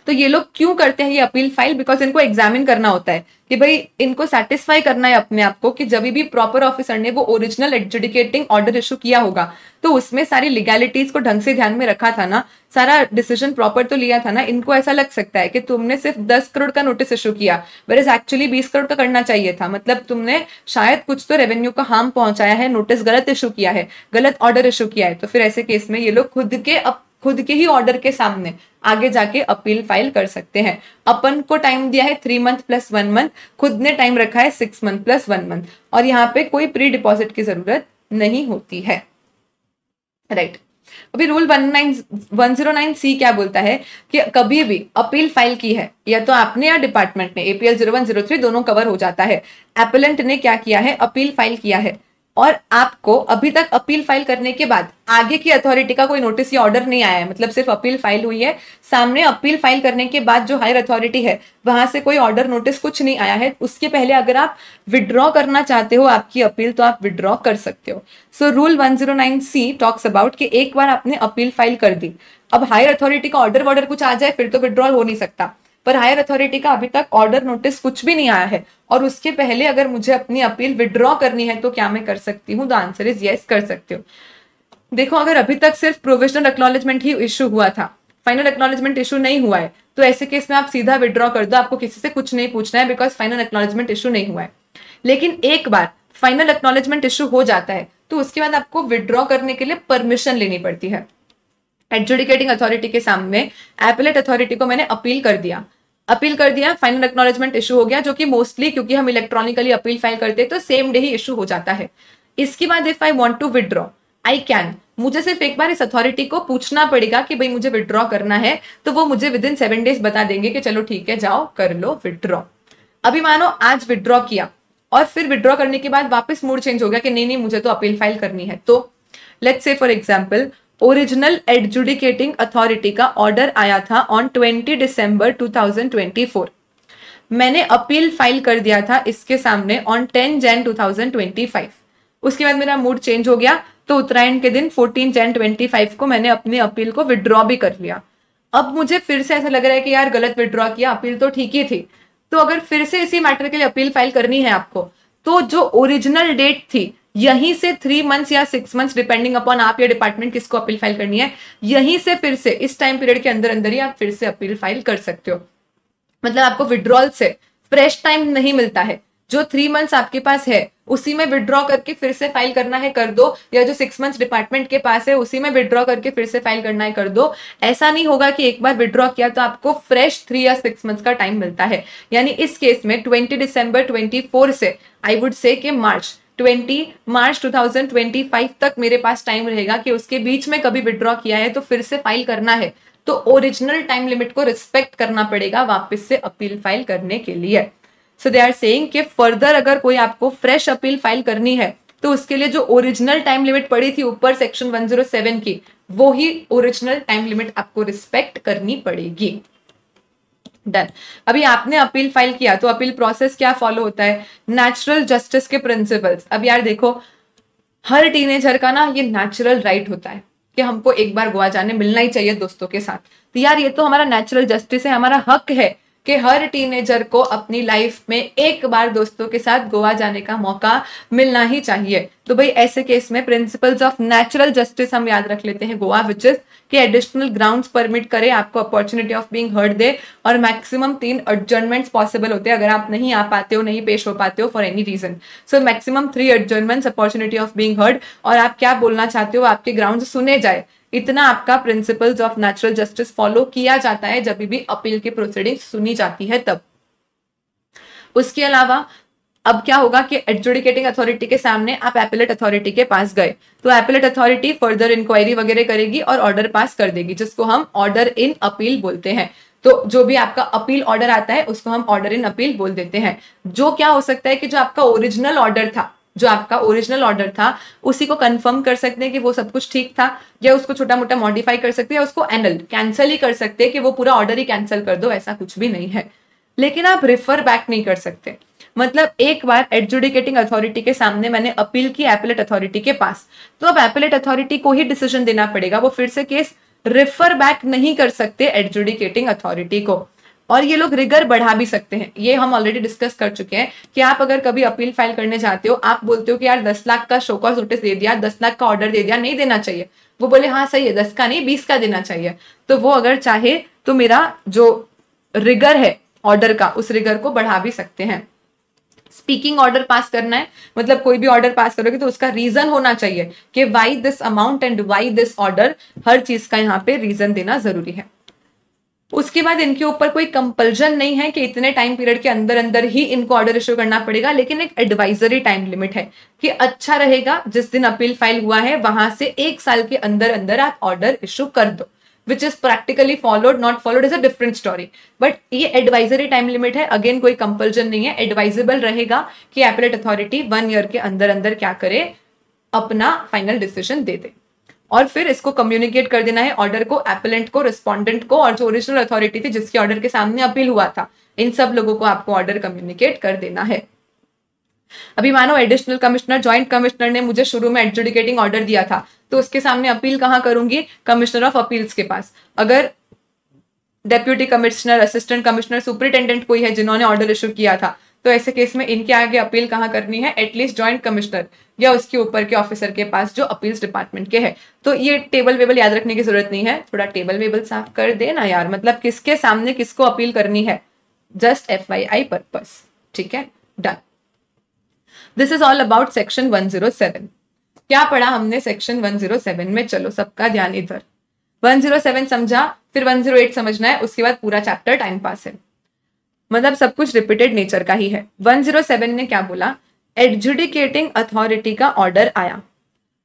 तो ये लोग क्यों करते हैं ये अपील फाइल, बिकॉज इनको एग्जामिन करना होता है कि भाई इनको सेटिस्फाई करना है अपने आप को कि जब भी प्रॉपर ऑफिसर ने वो ओरिजिनल एडजुडिकेटिंग ऑर्डर इशू किया होगा तो उसमें सारी लीगैलिटीज को ढंग से ध्यान में रखा था ना, सारा डिसीजन प्रॉपर तो लिया था ना। इनको ऐसा लग सकता है कि तुमने सिर्फ 10 करोड़ का नोटिस इशू किया, वेयर इज एक्चुअली 20 करोड़ का करना चाहिए था, मतलब तुमने शायद कुछ तो रेवेन्यू को हार्म पहुंचाया है, नोटिस गलत इशू किया है, गलत ऑर्डर इशू किया है। तो फिर ऐसे केस में ये लोग खुद के खुद के ही ऑर्डर के सामने आगे जाके अपील फाइल कर सकते हैं। अपन को टाइम दिया है 3 मंथ प्लस 1 मंथ, खुद ने टाइम रखा है 6 मंथ प्लस 1 मंथ, और यहाँ पे कोई प्री डिपॉजिट की जरूरत नहीं होती है, राइट। अभी रूल 109C क्या बोलता है कि कभी भी अपील फाइल की है या तो आपने या डिपार्टमेंट ने, APL 0103 दोनों कवर हो जाता है। एपेलेंट ने क्या किया है, अपील फाइल किया है, और आपको अभी तक अपील फाइल करने के बाद आगे की अथॉरिटी का कोई नोटिस या ऑर्डर नहीं आया है, मतलब सिर्फ अपील फाइल हुई है, सामने अपील फाइल करने के बाद जो हायर अथॉरिटी है वहां से कोई ऑर्डर नोटिस कुछ नहीं आया है, उसके पहले अगर आप विड्रॉ करना चाहते हो आपकी अपील तो आप विड्रॉ कर सकते हो। So rule 109C talks about कि एक बार आपने अपील फाइल कर दी, अब हायर अथॉरिटी का ऑर्डर कुछ आ जाए फिर तो विड्रॉल हो नहीं सकता, पर हायर अथॉरिटी का अभी तक ऑर्डर नोटिस कुछ भी नहीं आया है और उसके पहले अगर मुझे अपनी अपील विड्रॉ करनी है तो क्या मैं कर सकती हूँ? द आंसर इज यस, कर सकते हो। देखो, अगर अभी तक सिर्फ प्रोविजनल एक्नॉलेजमेंट ही इशू हुआ था, फाइनल एक्नॉलेजमेंट इशू नहीं हुआ है, तो ऐसे केस में आप सीधा विड्रॉ कर दो, आपको किसी से कुछ नहीं पूछना है, बिकॉज फाइनल एक्नॉलेजमेंट इशू नहीं हुआ है। लेकिन एक बार फाइनल एक्नॉलेजमेंट इशू हो जाता है तो उसके बाद आपको विड्रॉ करने के लिए परमिशन लेनी पड़ती है। एडजुडिकेटिंग अथॉरिटी के सामने एपेलेट अथॉरिटी को मैंने अपील कर दिया, फाइनल एक्नॉलेजमेंट इशू हो गया, जो कि मोस्टली क्योंकि हम इलेक्ट्रॉनिकली अपील फाइल करते हैं तो सेम डे ही इशू हो जाता है। इसके बाद if I want to withdraw I can, मुझे सिर्फ एक बार इस अथॉरिटी को पूछना पड़ेगा कि भाई मुझे विड्रॉ करना है, तो वो मुझे विद इन 7 डेज बता देंगे कि चलो ठीक है जाओ कर लो विड्रॉ। अभी मानो आज विड्रॉ किया और फिर विड्रॉ करने के बाद वापस मूड चेंज हो गया कि नहीं मुझे तो अपील फाइल करनी है, तो let's say for example original adjudicating authority का ऑर्डर आया था ऑन 20 दिसंबर 2024, मैंने अपील फाइल कर दिया था इसके सामने ऑन 10 जन 2025। उसके बाद मेरा मूड चेंज हो गया तो उत्तरायण के दिन 14 जन 25 को मैंने अपनी अपील को विड्रॉ भी कर लिया। अब मुझे फिर से ऐसा लग रहा है कि यार गलत विड्रॉ किया, अपील तो ठीक ही थी, तो अगर फिर से इसी मैटर के लिए अपील फाइल करनी है आपको, तो जो ओरिजिनल डेट थी यहीं से 3 मंथ्स या 6 मंथ्स डिपेंडिंग अपॉन आप या डिपार्टमेंट किसको अपील फाइल करनी है, यहीं से फिर से इस टाइम पीरियड के अंदर अंदर ही आप फिर से अपील फाइल कर सकते हो। मतलब आपको विड्रॉल से फ्रेश टाइम नहीं मिलता है, जो 3 मंथ्स आपके पास है उसी में विड्रॉ करके फिर से फाइल करना है कर दो, या जो 6 मंथ्स डिपार्टमेंट के पास है उसी में विड्रॉ करके फिर से फाइल करना है कर दो। ऐसा नहीं होगा कि एक बार विड्रॉ किया तो आपको फ्रेश 3 या 6 मंथ्स का टाइम मिलता है। यानी इस केस में 20 दिसंबर 24 से आई वुड से कि मार्च 2025 तक मेरे पास टाइम रहेगा कि उसके बीच में कभी विड्रॉ किया है तो फिर से फाइल करना है, तो ओरिजिनल टाइम लिमिट को रिस्पेक्ट करना पड़ेगा वापस से अपील फाइल करने के लिए। सो दे आर सेइंग कि फर्दर अगर कोई आपको फ्रेश अपील फाइल करनी है तो उसके लिए जो ओरिजिनल टाइम लिमिट पड़ी थी ऊपर सेक्शन 107 की, वो ही ओरिजिनल टाइम लिमिट आपको रिस्पेक्ट करनी पड़ेगी। डन। अभी आपने अपील फाइल किया तो अपील प्रोसेस क्या फॉलो होता है? नेचुरल जस्टिस के प्रिंसिपल्स। अब यार देखो, हर टीनेजर का ना ये नेचुरल राइट होता है कि हमको एक बार गोवा जाने मिलना ही चाहिए दोस्तों के साथ, तो यार ये तो हमारा नेचुरल जस्टिस है, हमारा हक है कि हर टीनेजर को अपनी लाइफ में एक बार दोस्तों के साथ गोवा जाने का मौका मिलना ही चाहिए। तो भाई ऐसे केस में प्रिंसिपल्स ऑफ नेचुरल जस्टिस हम याद रख लेते हैं गोवा, विच इज कि एडिशनल ग्राउंड्स परमिट करे, आपको opportunity of being heard they, और मैक्सिमम 3 एडजर्नमेंट्स पॉसिबल होते हैं अगर आप नहीं आ पाते हो, नहीं पेश हो पाते हो for any reason. So maximum 3 adjournments, opportunity of being heard, और आप क्या बोलना चाहते हो आपके ग्राउंड सुने जाए, इतना आपका principles of natural justice follow किया जाता है जब भी अपील की प्रोसीडिंग्स सुनी जाती है तब। उसके अलावा अब क्या होगा कि एडजुडिकेटिंग अथॉरिटी के सामने आप एपेलेट अथॉरिटी के पास गए तो एपेलेट अथॉरिटी फर्दर इंक्वायरी वगैरह करेगी और ऑर्डर पास कर देगी, जिसको हम ऑर्डर इन अपील बोलते हैं। तो जो भी आपका अपील ऑर्डर आता है उसको हम ऑर्डर इन अपील बोल देते हैं। जो क्या हो सकता है कि जो आपका ओरिजिनल ऑर्डर था उसी को कंफर्म कर सकते हैं कि वो सब कुछ ठीक था, या उसको छोटा मोटा मॉडिफाई कर सकते हैं, उसको एनल कैंसिल ही कर सकते हैं कि वो पूरा ऑर्डर ही कैंसिल कर दो, ऐसा कुछ भी नहीं है। लेकिन आप रिफर बैक नहीं कर सकते। मतलब एक बार एडजुडिकेटिंग अथॉरिटी के सामने मैंने अपील की एपेलेट अथॉरिटी के पास, तो अब एपेलेट अथॉरिटी को ही डिसीजन देना पड़ेगा, वो फिर से केस रिफर बैक नहीं कर सकते एडजुडिकेटिंग अथॉरिटी को। और ये लोग रिगर बढ़ा भी सकते हैं, ये हम ऑलरेडी डिस्कस कर चुके हैं कि आप अगर कभी अपील फाइल करने जाते हो, आप बोलते हो कि यार 10 लाख का शो कॉज नोटिस दे दिया, 10 लाख का ऑर्डर दे दिया, नहीं देना चाहिए, वो बोले हाँ सही है 10 का नहीं 20 का देना चाहिए, तो वो अगर चाहे तो मेरा जो रिगर है ऑर्डर का उस रिगर को बढ़ा भी सकते हैं। स्पीकिंग ऑर्डर पास करना है, मतलब कोई भी ऑर्डर पास करोगे तो उसका रीजन होना चाहिए कि why this amount and why this order, हर चीज का यहाँ पे रीजन देना जरूरी है। उसके बाद इनके ऊपर कोई कंपल्जन नहीं है कि इतने टाइम पीरियड के अंदर अंदर ही इनको ऑर्डर इश्यू करना पड़ेगा, लेकिन एक एडवाइजरी टाइम लिमिट है कि अच्छा रहेगा जिस दिन अपील फाइल हुआ है वहां से 1 साल के अंदर अंदर आप ऑर्डर इश्यू कर दो, which is practically followed not followed is a different story, but ये एडवाइजरी टाइम लिमिट है। अगेन कोई कंपल्जन नहीं है, एडवाइजेबल रहेगा कि एपेलेट अथॉरिटी 1 ईयर के अंदर अंदर क्या करे, अपना फाइनल डिसीजन दे दे और फिर इसको कम्युनिकेट कर देना है ऑर्डर को, एपेलेंट को, रिस्पोंडेंट को और जो ओरिजिनल अथॉरिटी थी जिसके ऑर्डर के सामने अपील हुआ था, इन सब लोगों को आपको ऑर्डर कम्युनिकेट कर देना है। अभी मानो एडिशनल कमिश्नर, ज्वाइंट कमिश्नर ने मुझे शुरू में एडजुडिकेटिंग ऑर्डर दिया था तो उसके सामने अपील कहां करूंगी, कमिश्नर ऑफ अपील्स के पास। अगर deputy commissioner, assistant commissioner, superintendent कोई है जिन्होंने ऑर्डर इश्यू किया था तो ऐसे केस में इनके आगे अपील कहां करनी है, एटलीस्ट ज्वाइंट कमिश्नर या उसके ऊपर के ऑफिसर के पास जो अपील्स डिपार्टमेंट के है। तो ये टेबल वेबल याद रखने की जरूरत नहीं है, थोड़ा टेबल वेबल साफ कर देना यार, मतलब किसके सामने किसको अपील करनी है, जस्ट FYI पर्पस, ठीक है, done. This is all about section 107। क्या पढ़ा हमने सेक्शन 107 में, चलो सबका ध्यान इधर। 107 समझा, फिर 108 समझना है, उसके बाद पूरा चैप्टर टाइम पास है, मतलब सब कुछ रिपीटेड नेचर का ही है। 107 ने क्या बोला, एडजुडिकेटिंग अथॉरिटी का ऑर्डर आया,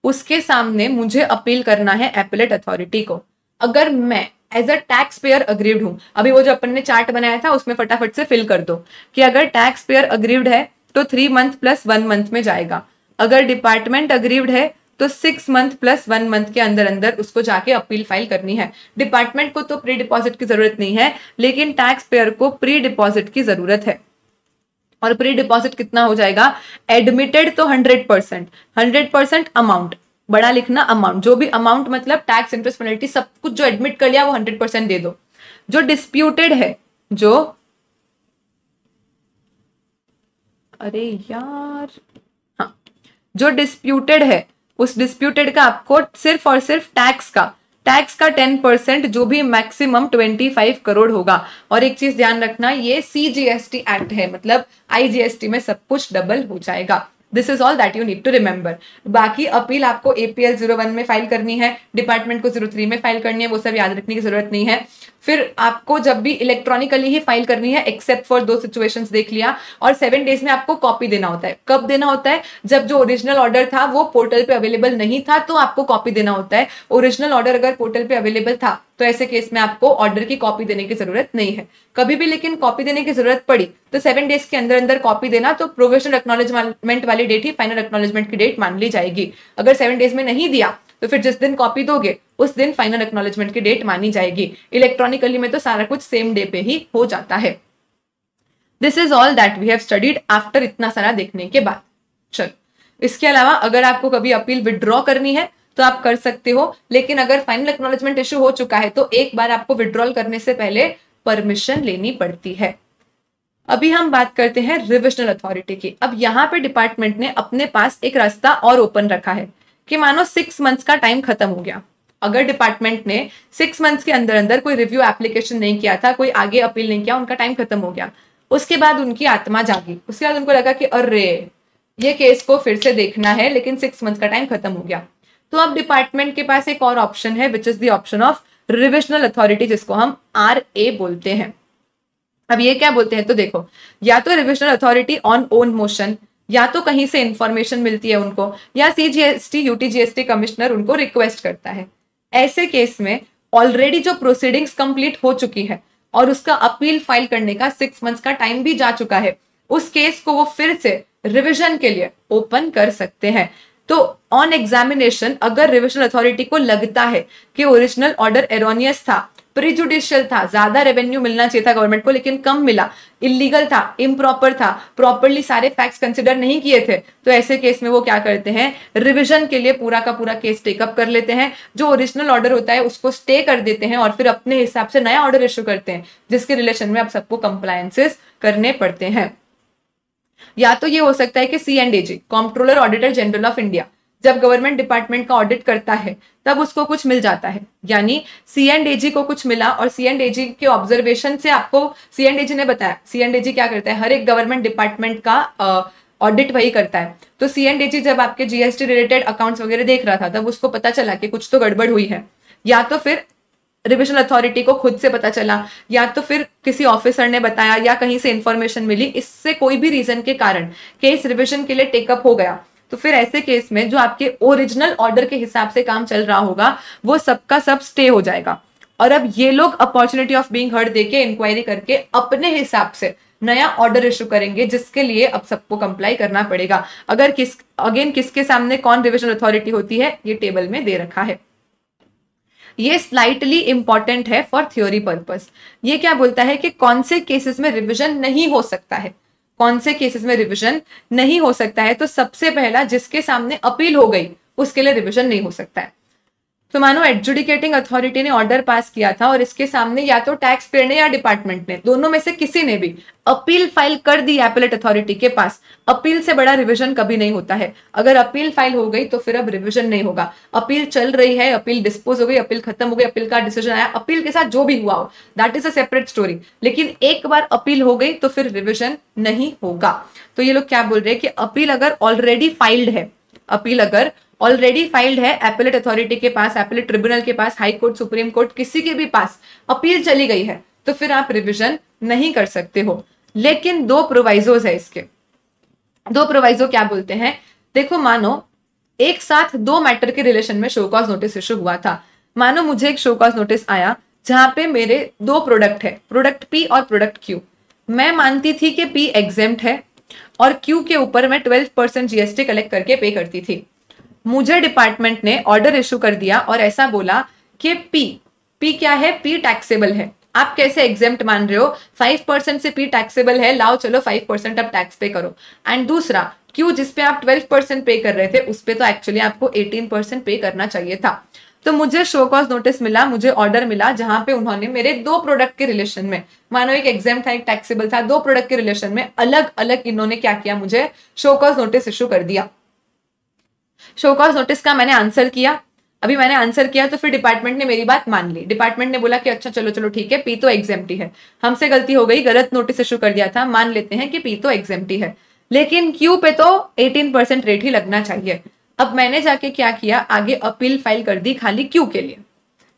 उसके सामने मुझे अपील करना है एपेलेट अथॉरिटी को। अगर मैं as a tax payer aggrieved हूं, अभी वो जो अपन ने चार्ट बनाया था उसमें फटाफट से फिल कर दो कि अगर टैक्स पेयर अग्रीव्ड है तो 3 मंथ प्लस 1 मंथ में जाएगा, अगर डिपार्टमेंट अग्रीव्ड है तो 6 मंथ प्लस 1 मंथ के अंदर अंदर उसको जाके अपील फाइल करनी है। डिपार्टमेंट को तो प्री डिपॉजिट की जरूरत नहीं है, लेकिन टैक्स पेयर को प्री डिपॉजिट की जरूरत है। और प्री डिपॉजिट कितना हो जाएगा, एडमिटेड तो 100% अमाउंट, बड़ा लिखना अमाउंट, जो भी अमाउंट मतलब टैक्स, इंटरेस्ट, पेनल्टी सब कुछ जो एडमिट कर लिया वो 100% दे दो। जो डिस्प्यूटेड है, जो अरे यार हाँ, जो डिस्प्यूटेड है उस डिस्प्यूटेड का आपको सिर्फ और सिर्फ टैक्स का 10%, जो भी मैक्सिमम 25 करोड़ होगा। और एक चीज ध्यान रखना, ये CGST एक्ट है, मतलब IGST में सब कुछ डबल हो जाएगा। This is all that you need to remember. बाकी अपील आपको APL 01 में फाइल करनी है, डिपार्टमेंट को 03 में फाइल करनी है, वो सब याद रखने की जरूरत नहीं है। फिर आपको जब भी इलेक्ट्रॉनिकली ही फाइल करनी है, एक्सेप्ट फॉर 2 सिचुएशंस देख लिया, और 7 डेज में आपको कॉपी देना होता है। कब देना होता है, जब जो ओरिजिनल ऑर्डर था वो पोर्टल पे अवेलेबल नहीं था तो आपको कॉपी देना होता है। ओरिजिनल ऑर्डर अगर पोर्टल पे अवेलेबल था तो ऐसे केस में आपको ऑर्डर की कॉपी देने की जरूरत नहीं है। कभी भी लेकिन कॉपी देने की जरूरत पड़ी तो 7 डेज के अंदर अंदर कॉपी देना, तो प्रोविजनल एक्नॉलेजमेंट वाली डेट ही फाइनल एक्नॉलेजमेंट की डेट मान ली जाएगी। अगर 7 डेज में नहीं दिया तो फिर जिस दिन कॉपी दोगे उस दिन फाइनल एक्नॉलेजमेंट की डेट मानी जाएगी। इलेक्ट्रॉनिकली में तो सारा कुछ सेम डे पे ही हो जाता है। This is all that we have studied after इतना सारा देखने के बाद। चलो, इसके अलावा अगर आपको कभी अपील विड्रॉ करनी है तो आप कर सकते हो, लेकिन अगर फाइनल एक्नॉलेजमेंट इश्यू हो चुका है तो एक बार आपको विड्रॉल करने से पहले परमिशन लेनी पड़ती है। अभी हम बात करते हैं रिविजनल अथॉरिटी की। अब यहाँ पे डिपार्टमेंट ने अपने पास एक रास्ता और ओपन रखा है कि मानो 6 मंथ्स का टाइम खत्म हो गया। अगर डिपार्टमेंट ने 6 मंथ्स के अंदर अंदर कोई रिव्यू एप्लीकेशन नहीं किया था, कोई आगे अपील नहीं किया, उनका टाइम खत्म हो गया, उसके बाद उनकी आत्मा जागी, उसके बाद उनको लगा कि अरे ये केस को फिर से देखना है, लेकिन 6 मंथ्स का टाइम खत्म हो गया, तो अब डिपार्टमेंट के पास एक और ऑप्शन है, which is the option of revisional authority, जिसको हम RA बोलते हैं। अब ये क्या बोलते हैं, तो देखो, या तो revisional authority on own motion, या तो कहीं से इंफॉर्मेशन मिलती है उनको, या CGST UTGST कमिश्नर उनको रिक्वेस्ट करता है। ऐसे केस में ऑलरेडी जो प्रोसीडिंग्स कंप्लीट हो चुकी है और उसका अपील फाइल करने का 6 मंथ्स का टाइम भी जा चुका है, उस केस को वो फिर से रिविजन के लिए ओपन कर सकते हैं। तो ऑन एग्जामिनेशन अगर रिविजनल अथॉरिटी को लगता है कि ओरिजिनल ऑर्डर एरोनियस था, प्रीजुडिशियल था, ज्यादा रेवेन्यू मिलना चाहिए था गवर्नमेंट को लेकिन कम मिला, इलीगल था, इम्प्रॉपर था, प्रॉपरली सारे फैक्ट्स कंसिडर नहीं किए थे, तो ऐसे केस में वो क्या करते हैं, रिवीजन के लिए पूरा का पूरा केस टेकअप कर लेते हैं। जो ओरिजिनल ऑर्डर होता है उसको स्टे कर देते हैं और फिर अपने हिसाब से नया ऑर्डर इश्यू करते हैं, जिसके रिलेशन में अब सबको कंप्लायंसेस करने पड़ते हैं। या तो ये हो सकता है कि CNDG, controller auditor general of India, जब गवर्नमेंट डिपार्टमेंट का ऑडिट करता है तब उसको कुछ मिल जाता है, यानी C&AG को कुछ मिला और C&AG के ऑब्जर्वेशन से आपको C&AG ने बताया। C&AG क्या करता है, हर एक गवर्नमेंट डिपार्टमेंट का ऑडिट वही करता है। तो C&AG जब आपके GST रिलेटेड अकाउंट्स वगैरह देख रहा था तब उसको पता चला कि कुछ तो गड़बड़ हुई है, या तो फिर रिविजन अथॉरिटी को खुद से पता चला, या तो फिर किसी ऑफिसर ने बताया, या कहीं से इंफॉर्मेशन मिली, इससे कोई भी रीजन के कारण केस रिविजन के लिए टेकअप हो गया, तो फिर ऐसे केस में जो आपके ओरिजिनल ऑर्डर के हिसाब से काम चल रहा होगा वो सबका सब स्टे हो जाएगा। और अब ये लोग अपॉर्चुनिटी ऑफ बीइंग हर्ड देके इंक्वायरी करके अपने हिसाब से नया ऑर्डर इशू करेंगे, जिसके लिए अब सबको कंप्लाई करना पड़ेगा। अगर किसके सामने कौन रिविजन अथॉरिटी होती है ये टेबल में दे रखा है। ये स्लाइटली इंपॉर्टेंट है फॉर थ्योरी पर्पस। ये क्या बोलता है कि कौन से केसेस में रिविजन नहीं हो सकता है, कौन से केसेस में रिविजन नहीं हो सकता है। तो सबसे पहला, जिसके सामने अपील हो गई उसके लिए रिविजन नहीं हो सकता है। तो मानो एडजुडिकेटिंग अथॉरिटी ने ऑर्डर पास किया था और इसके सामने या तो टैक्स पेयर ने या डिपार्टमेंट ने, दोनों में से किसी ने भी अपील फाइल कर दी एपेलेट अथॉरिटी के पास, अपील से बड़ा रिवीजन कभी नहीं होता है। अगर अपील फाइल हो गई तो फिर अब रिवीजन नहीं होगा। अपील चल रही है, अपील डिस्पोज हो गई, अपील खत्म हो गई, अपील का डिसीजन आया, अपील के साथ जो भी हुआ हो that is a separate story, लेकिन एक बार अपील हो गई तो फिर रिवीजन नहीं होगा। तो ये लोग क्या बोल रहे हैं कि अपील अगर ऑलरेडी फाइल्ड है, अपील अगर ऑलरेडी फाइल्ड है एपेलेट अथॉरिटी के पास, एपेलेट ट्रिब्यूनल के पास, हाई कोर्ट, सुप्रीम कोर्ट, किसी के भी पास अपील चली गई है तो फिर आप रिवीजन नहीं कर सकते हो। लेकिन दो प्रोवाइजोज है इसके। दो प्रोवाइजो क्या बोलते हैं, देखो मानो एक साथ दो मैटर के रिलेशन में शो कॉज नोटिस इशू हुआ था। मानो मुझे एक शो कॉज नोटिस आया जहां पे मेरे दो प्रोडक्ट है, प्रोडक्ट P और प्रोडक्ट Q। मैं मानती थी कि P एग्जेम्प्ट है और Q के ऊपर मैं 12% GST कलेक्ट करके पे करती थी। मुझे डिपार्टमेंट ने ऑर्डर इशू कर दिया और ऐसा बोला कि P क्या है, P टैक्सेबल है, आप कैसे एग्जेम्प्ट मान रहे हो, 5% से P टैक्सेबल है, लाओ चलो 5% अब टैक्स पे करो। एंड दूसरा Q जिसपे आप 12% पे कर रहे थे उस पे तो एक्चुअली आपको 18% पे करना चाहिए था। तो मुझे शो कॉज नोटिस मिला, मुझे ऑर्डर मिला जहां पे उन्होंने मेरे दो प्रोडक्ट के रिलेशन में, मानो एक एग्जेम्प्ट था एक टैक्सेबल था, दो प्रोडक्ट के रिलेशन में अलग अलग इन्होंने क्या किया, मुझे शो कॉज नोटिस इशू कर दिया। शो कॉज नोटिस का मैंने आंसर किया, अभी मैंने आंसर किया तो फिर डिपार्टमेंट ने मेरी बात मान ली। डिपार्टमेंट ने बोला कि अच्छा चलो चलो ठीक है, P तो एग्जेम्प्टी है, हमसे गलती हो गई, गलत नोटिस इशू कर दिया था, मान लेते हैं कि P तो एग्जेम्प्टी है, लेकिन Q पे तो 18% रेट ही लगना चाहिए। अब मैंने जाके क्या किया, आगे अपील फाइल कर दी खाली Q के लिए,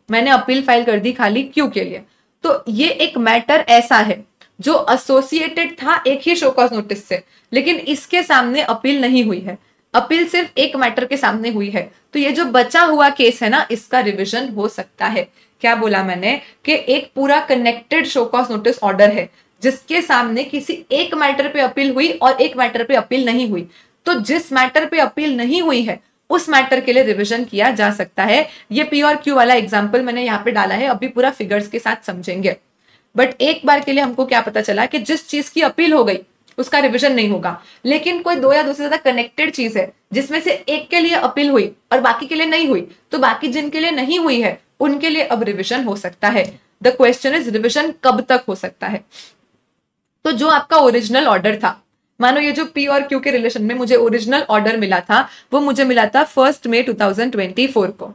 मैंने अपील फाइल कर दी खाली Q के लिए। तो ये एक मैटर ऐसा है जो एसोसिएटेड था एक ही शो कॉज नोटिस से, लेकिन इसके सामने अपील नहीं हुई है, अपील सिर्फ एक मैटर के सामने हुई है। तो ये जो बचा हुआ केस है ना, इसका रिवीजन हो सकता है। क्या बोला मैंने कि एक पूरा connected show cause notice order है जिसके सामने किसी एक मैटर पे अपील हुई और एक मैटर पे अपील नहीं हुई। तो जिस मैटर पे अपील नहीं हुई है उस मैटर के लिए रिवीजन किया जा सकता है। ये P और Q वाला एग्जाम्पल मैंने यहाँ पे डाला है, अभी पूरा फिगर्स के साथ समझेंगे। बट एक बार के लिए हमको क्या पता चला कि जिस चीज की अपील हो गई उसका रिवीजन नहीं होगा, लेकिन कोई दो या दो से ज्यादा कनेक्टेड चीज है जिसमें से एक के लिए अपील हुई और बाकी के लिए नहीं हुई, तो बाकी जिनके लिए नहीं हुई है उनके लिए अब रिवीजन हो सकता है। द क्वेश्चन इज रिवीजन कब तक हो सकता है। तो जो आपका ओरिजिनल ऑर्डर था, मानो ये जो P और Q के रिलेशन में मुझे ओरिजिनल ऑर्डर मिला था वो मुझे मिला था 1 मई 2024 को,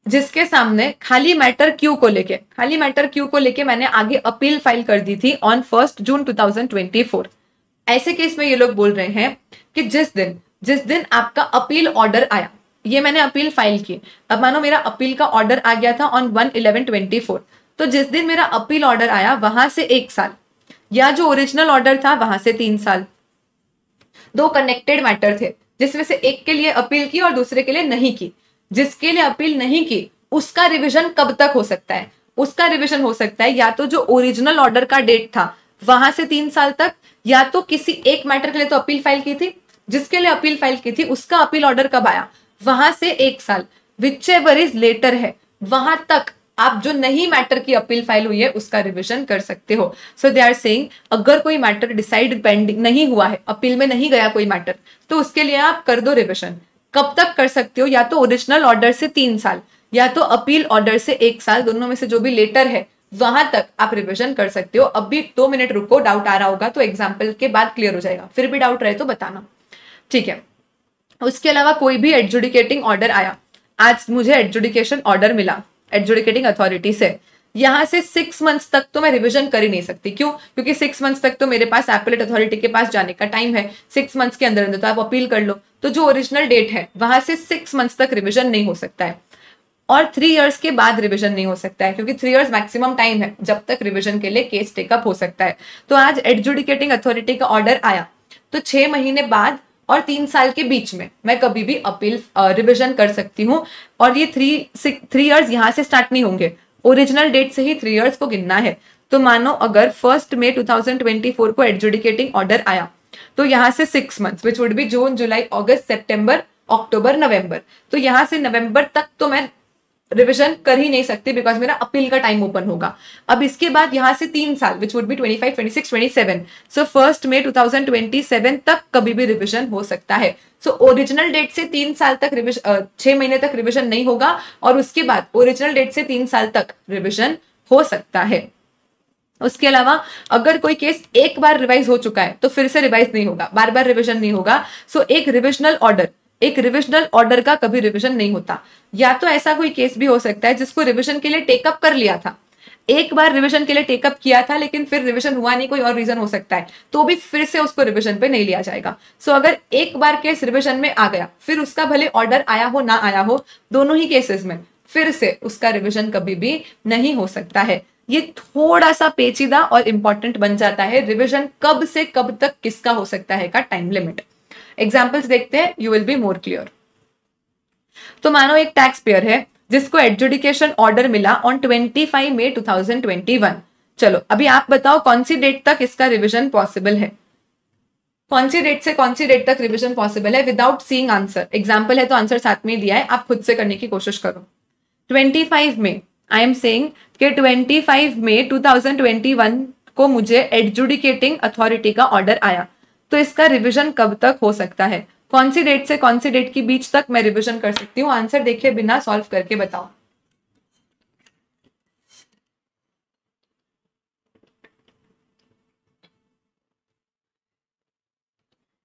जिसके सामने खाली मैटर Q को लेके मैंने आगे अपील फाइल कर दी थी ऑन 1 जून 2024। ऐसे केस में ये लोग बोल रहे हैं कि जिस दिन आपका अपील ऑर्डर आया, ये मैंने अपील फाइल की, अब मानो मेरा अपील का ऑर्डर आ गया था ऑन 1/11/24, तो जिस दिन मेरा अपील ऑर्डर आया वहां से 1 साल, या जो ओरिजिनल ऑर्डर था वहां से 3 साल, दो कनेक्टेड मैटर थे जिसमें से एक के लिए अपील की और दूसरे के लिए नहीं की। जिसके लिए अपील नहीं की उसका रिवीजन कब तक हो सकता है, उसका रिवीजन हो सकता है या तो जो ओरिजिनल ऑर्डर का डेट था वहां से 3 साल तक, या तो किसी एक मैटर के लिए तो अपील फाइल की थी, जिसके लिए अपील फाइल की थी उसका अपील ऑर्डर कब आया वहां से 1 साल, विचएवर इज लेटर है वहां तक आप जो नहीं मैटर की अपील फाइल हुई है उसका रिवीजन कर सकते हो। सो दे आर सेइंग अगर कोई मैटर डिसाइड पेंडिंग नहीं हुआ है, अपील में नहीं गया कोई मैटर, तो उसके लिए आप कर दो रिवीजन। कब तक कर सकते हो, या तो ओरिजिनल ऑर्डर से 3 साल या तो अपील ऑर्डर से 1 साल, दोनों में से जो भी लेटर है वहां तक आप रिवीजन कर सकते हो। अब भी 2 मिनट रुको, डाउट आ रहा होगा तो एग्जाम्पल के बाद क्लियर हो जाएगा, फिर भी डाउट रहे तो बताना, ठीक है। उसके अलावा कोई भी एडजुडिकेटिंग ऑर्डर आया, आज मुझे एडजुडिकेशन ऑर्डर मिला एडजुडिकेटिंग अथॉरिटी से, यहाँ से 6 मंथ्स तक तो मैं रिवीजन कर ही नहीं सकती। क्यों? क्योंकि 6 मंथ्स तक तो मेरे पास एपेलेट अथॉरिटी के पास जाने का टाइम है। 6 मंथ्स के अंदर अंदर तो आप अपील कर लो, तो जो ओरिजिनल डेट है वहां से 6 मंथ्स तक रिवीजन नहीं हो सकता है, और 3 इयर्स के बाद रिवीजन नहीं हो सकता है, क्योंकि 3 इयर्स मैक्सिमम टाइम है जब तक रिवीजन के लिए केस टेकअप हो सकता है। तो आज एडजुडिकेटिंग अथॉरिटी का ऑर्डर आया तो 6 महीने बाद और 3 साल के बीच में मैं कभी भी अपील रिवीजन कर सकती हूँ, और ये 3 इयर्स यहाँ से स्टार्ट नहीं होंगे, ओरिजिनल डेट से ही 3 इयर्स को गिनना है। तो मानो अगर 1 मई 2024 को एडजुडिकेटिंग ऑर्डर आया तो यहाँ से 6 मंथ्स विच वुड बी जून, जुलाई, अगस्त, सितंबर, अक्टूबर, नवंबर, तो यहाँ से नवंबर तक तो मैं रिवीजन कर ही नहीं सकती बिकॉज मेरा अपील का टाइम ओपन होगा। अब इसके बाद यहाँ से 3 साल विच वुड बी 25, 26, 27, सो 1 मई 2027 तक कभी भी रिवीजन हो सकता है। सो ओरिजिनल डेट से 3 साल तक 6 महीने तक रिवीजन नहीं होगा, और उसके बाद ओरिजिनल डेट से 3 साल तक रिवीजन हो सकता है। उसके अलावा अगर कोई केस एक बार रिवाइज हो चुका है तो फिर से रिवाइज नहीं होगा, बार बार रिवीजन नहीं होगा। सो एक रिविजनल ऑर्डर का कभी रिवीजन नहीं होता। या तो ऐसा कोई केस भी हो सकता है जिसको रिवीजन के लिए टेकअप कर लिया था, एक बार रिवीजन के लिए टेकअप किया था लेकिन फिर रिवीजन हुआ नहीं, कोई और रीजन हो सकता है, तो भी फिर से उसको रिवीजन पे नहीं लिया जाएगा। सो अगर एक बार केस रिवीजन में आ गया, फिर उसका भले ऑर्डर आया हो ना आया हो, दोनों ही केसेस में फिर से उसका रिवीजन कभी भी नहीं हो सकता है। ये थोड़ा सा पेचीदा और इंपॉर्टेंट बन जाता है, रिवीजन कब से कब तक किसका हो सकता है का टाइम लिमिट। एग्जाम्पल्स देखते हैं, you will be more clear. तो मानो एक टैक्स पेयर है जिसको एडजुडिकेशन ऑर्डर मिला ऑन 25 मई 2021। चलो अभी आप बताओ कौन सी डेट तक इसका रिवीजन पॉसिबल है, कौन सी डेट से कौन सी डेट तक रिवीजन पॉसिबल है विदाउट सीइंग आंसर। एग्जाम्पल है तो आंसर साथ में दिया है, आप खुद से करने की कोशिश करो। 25 मई, आई एम सेइंग कि 25 मई 2021 को मुझे एडजुडिकेटिंग अथॉरिटी का ऑर्डर आया, तो इसका रिवीजन कब तक हो सकता है, कौन सी डेट से कौन सी डेट के बीच तक मैं रिवीजन कर सकती हूँ। आंसर देखे बिना सॉल्व करके बताओ।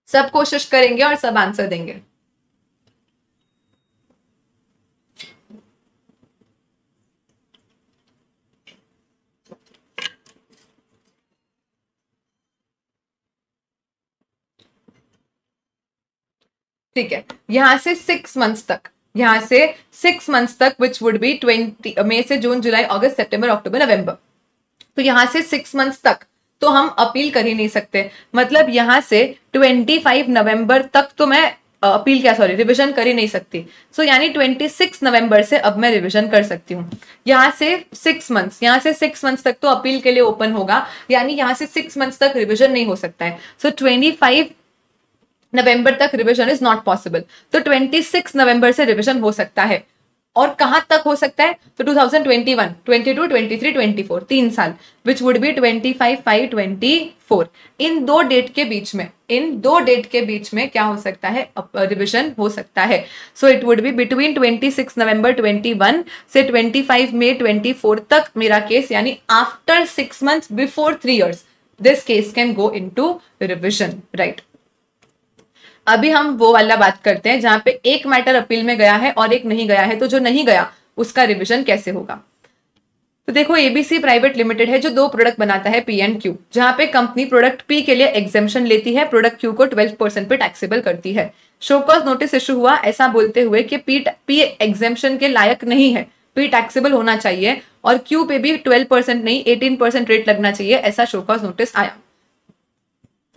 सब कोशिश करेंगे और सब आंसर देंगे। ठीक है, यहां से 6 मंथ्स तक, यहां से 6 मंथ्स तक विच वुड बी 20 मई से जून, जुलाई, अगस्त, सितंबर, अक्टूबर, नवंबर, तो यहां से 6 मंथ्स तक तो हम अपील कर ही नहीं सकते। मतलब यहां से 25 नवंबर तक तो मैं रिवीजन कर ही नहीं सकती। सो यानी 26 नवंबर से अब मैं रिवीजन कर सकती हूँ। यहाँ से 6 मंथ्स, यहाँ से 6 मंथ्स तक तो अपील के लिए ओपन होगा, यानी यहाँ से 6 मंथ्स तक रिवीजन नहीं हो सकता है। सो 25 नवंबर तक रिवीजन इज नॉट पॉसिबल, तो 26 नवंबर से रिवीजन हो सकता है। और कहां तक हो सकता है, तो 2021, 22, 23, 24, 3 साल विच वुड बी 25, 5, 24। इन दो डेट के बीच में क्या हो सकता है, रिवीजन हो सकता है। So it would be between 26 नवंबर 21 से 25 मई 24 तक मेरा केस, यानी after 6 months before 3 years this case can go into revision, right. अभी हम वो वाला बात करते हैं जहां पे एक मैटर अपील में गया है और एक नहीं गया है, तो जो नहीं गया उसका रिवीजन कैसे होगा। तो देखो एबीसी प्राइवेट लिमिटेड है जो 2 प्रोडक्ट बनाता है पी एंड क्यू, जहां पे कंपनी प्रोडक्ट पी के लिए एग्जेम्पशन लेती है, प्रोडक्ट क्यू को 12% पे टैक्सेबल करती है। शो कॉज नोटिस इशू हुआ ऐसा बोलते हुए कि पी एग्जेम्पशन के लायक नहीं है, पी टैक्सेबल होना चाहिए, और क्यू पे भी 12% नहीं 18% रेट लगना चाहिए, ऐसा शो कॉज नोटिस आया।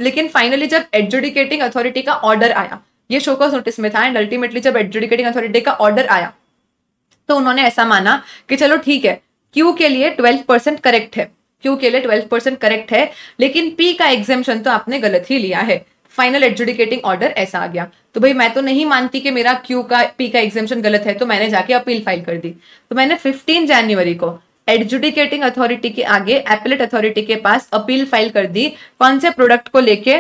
लेकिन फाइनली जब एडजुडिकेटिंग अथॉरिटी का ऑर्डर आया, ये शो कॉज नोटिस में था, एंड अल्टीमेटली जब एडजुडिकेटिंग अथॉरिटी का ऑर्डर आया तो उन्होंने ऐसा माना कि चलो ठीक है, क्यू के लिए 12% करेक्ट है, क्यू के लिए 12% करेक्ट है, लेकिन पी का एग्जेम्पशन तो आपने गलत ही लिया है। फाइनल एडजुडिकेटिंग ऑर्डर ऐसा आ गया, तो भाई मैं तो नहीं मानती कि मेरा क्यू का पी का एग्जेम्पशन गलत है, तो मैंने जाके अपील फाइल कर दी। तो मैंने 15 जनवरी को एडजुडिकेटिंग अथॉरिटी के आगे एपेलेट अथॉरिटी के पास अपील फाइल कर दी, कौन से प्रोडक्ट को लेके,